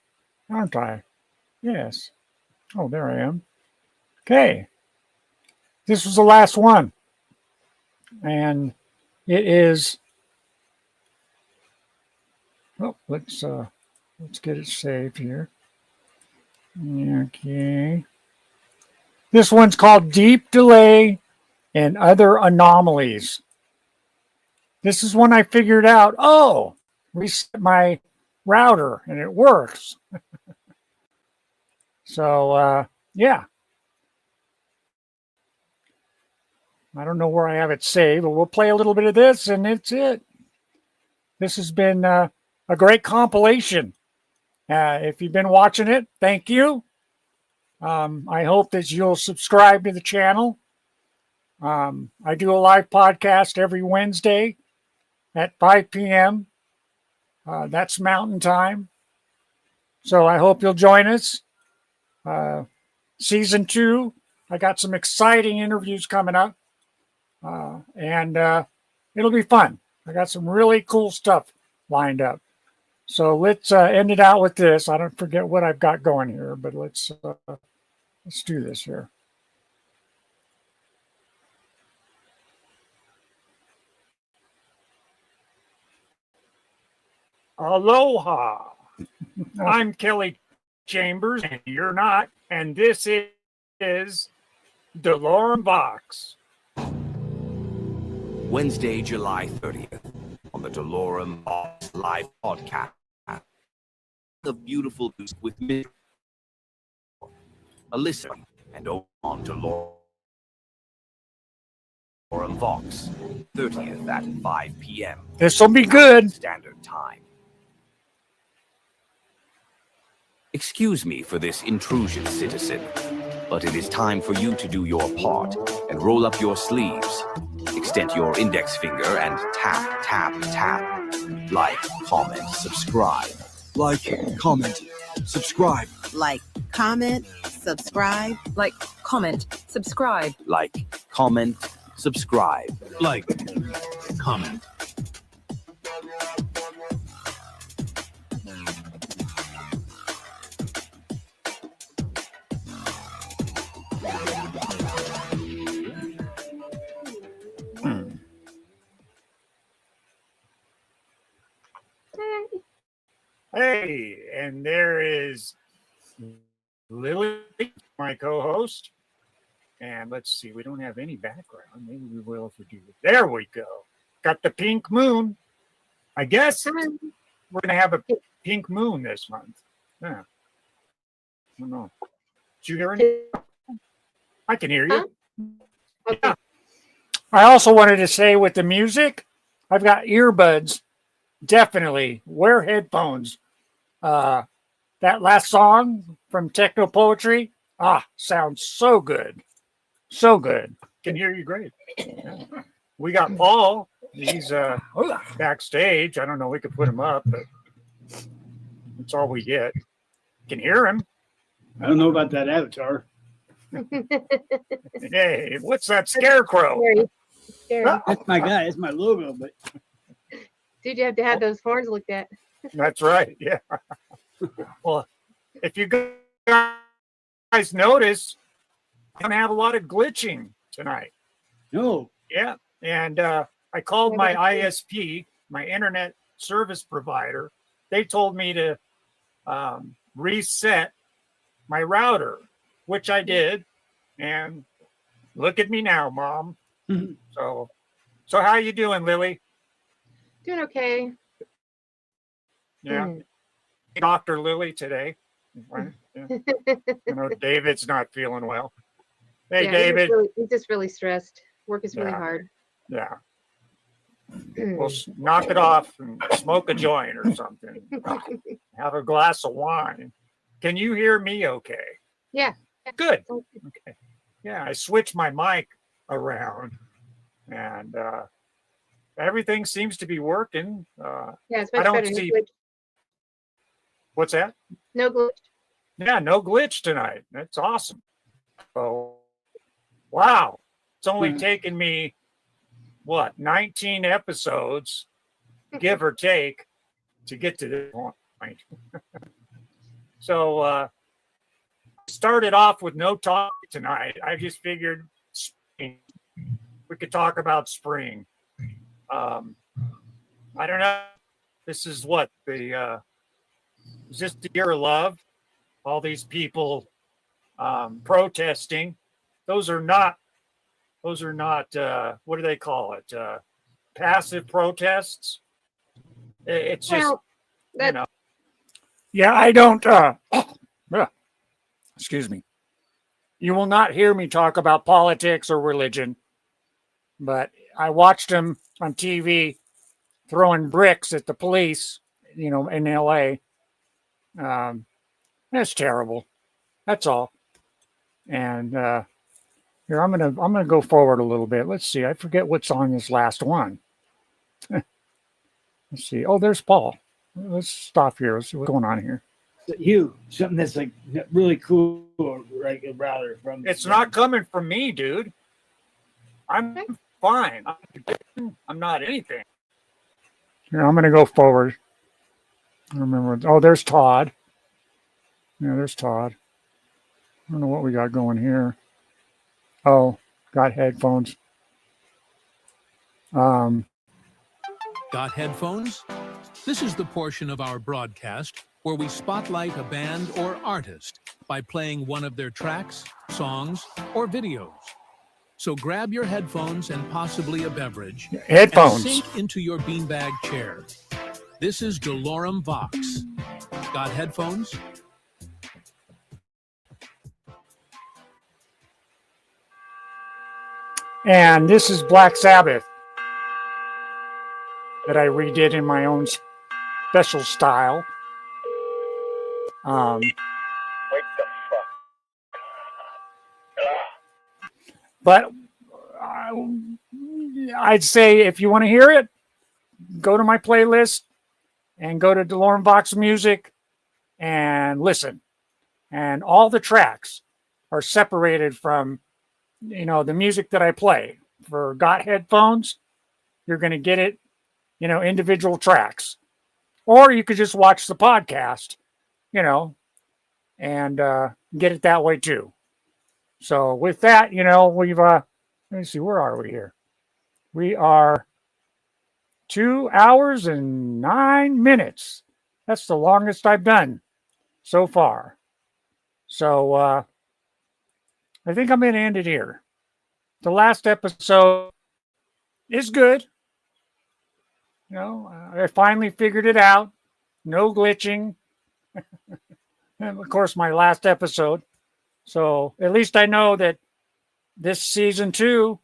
aren't I? Yes. Oh, there I am. Okay. This was the last one. And it is, oh, let's get it saved here. Okay. This one's called Deep Delay and Other Anomalies. This is when I figured out, oh, reset my router and it works. So, yeah. I don't know where I have it saved, but we'll play a little bit of this and it's it. This has been a great compilation. If you've been watching it, thank you. I hope that you'll subscribe to the channel. I do a live podcast every Wednesday at 5 p.m. That's Mountain Time. So I hope you'll join us. Season 2 I got some exciting interviews coming up, and it'll be fun. I got some really cool stuff lined up. So let's end it out with this. I don't forget what I've got going here, but let's do this here. Aloha. I'm Kelly Chambers, and you're not. And this is Dolorem Vox. Wednesday, July 30th, on the Dolorem Vox live podcast. The beautiful news with me, a listen, and on Dolorem Vox, 30th at 5 p.m. This will be good. Standard Time. Excuse me for this intrusion, citizen, but it is time for you to do your part and roll up your sleeves. Extend your index finger and tap, tap, tap. Like, comment, subscribe. Like, comment, subscribe. Like, comment, subscribe. Like, comment, subscribe. Like, comment, subscribe. Like, comment. Hey, and there is Lily, my co-host. And let's see, we don't have any background. Maybe we will if we do it. There we go. Got the pink moon. I guess we're going to have a pink moon this month. Yeah. I don't know. Did you hear anything? I can hear you. Okay. Yeah. I also wanted to say with the music, I've got earbuds. Definitely wear headphones. That last song from Techno Poetry, sounds so good. So good. Can hear you great. Yeah. We got Paul. He's backstage. I don't know. We could put him up, but that's all we get. Can hear him. I don't know about that avatar. Hey, what's that scarecrow? Scary. That's my guy. That's my logo. But Dude, you have to have those horns looked at. That's right. Yeah. Well, if you guys notice, I'm going to have a lot of glitching tonight. No. Yeah. And I called my ISP, my internet service provider. They told me to reset my router, which I did. And look at me now, Mom. So how you doing, Lily? Doing okay. Yeah. Dr. Lily today. Yeah. You know, David's not feeling well. Hey, yeah, David. He's just really stressed. Work is really hard. Yeah. Well, knock it off and smoke a joint or something. Have a glass of wine. Can you hear me okay? Yeah. Good. Okay. Yeah, I switched my mic around and everything seems to be working. Yeah, it's I much don't better. see. No glitch. What's that? No glitch. Yeah, no glitch tonight. That's awesome. Oh, wow. It's only taken me, 19 episodes, give or take, to get to this point. So, started off with no talk tonight. I just figured spring. We could talk about spring. I don't know. This is what is this the year of love? All these people protesting. Those are not what do they call it? Passive protests. It's just, you know. Yeah, I don't excuse me. You will not hear me talk about politics or religion, but I watched them on TV throwing bricks at the police, in LA. That's terrible. That's all. And here I'm gonna go forward a little bit. Let's see. I forget what's on this last one. Let's see. Oh, there's Paul. Let's stop here. Let's see what's going on here. something that's like really cool, like rather from. It's not coming from me, dude. I'm fine. I'm not anything. Yeah, I'm gonna go forward. I remember. Oh, there's Todd. Yeah, there's Todd. I don't know what we got going here. Oh, got headphones. Got headphones? This is the portion of our broadcast where we spotlight a band or artist by playing one of their tracks, songs, or videos. So grab your headphones and possibly a beverage. Headphones. And sink into your beanbag chair. This is Dolorem Vox. Got headphones? And this is Black Sabbath that I redid in my own special style. But I'd say if you want to hear it, go to my playlist and go to Dolorem Vox Music and listen. And all the tracks are separated from, you know, the music that I play. For Got Headphones, you're going to get it, you know, individual tracks. Or you could just watch the podcast, you know, and get it that way too. So with that, you know, we've, let me see, where are we here? We are 2 hours and 9 minutes. That's the longest I've done so far. So I think I'm going to end it here. The last episode is good. You know, I finally figured it out. No glitching. And of course, my last episode. So at least I know that this season 2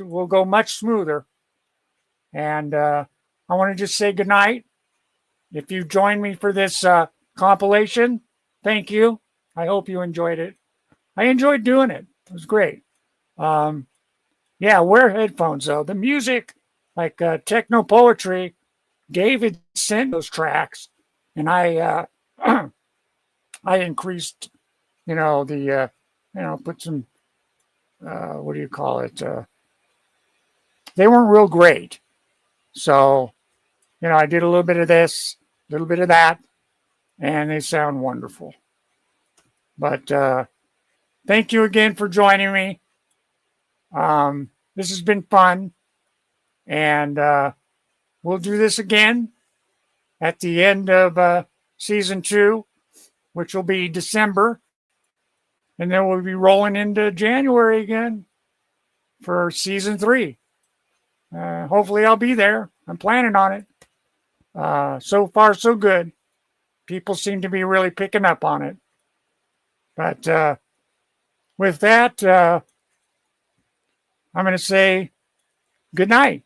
will go much smoother. And I want to just say goodnight. If you joined me for this compilation, thank you. I hope you enjoyed it. I enjoyed doing it. It was great. Yeah, wear headphones though. The music, like techno poetry, David sent those tracks, and I I increased, you know, the you know, put some what do you call it? They weren't real great, so you know, I did a little bit of this, a little bit of that, and they sound wonderful. But thank you again for joining me. This has been fun, and we'll do this again at the end of season 2, which will be December, and then we'll be rolling into January again for season 3. Hopefully I'll be there. I'm planning on it. So far, so good. People seem to be really picking up on it. But with that, I'm going to say good night.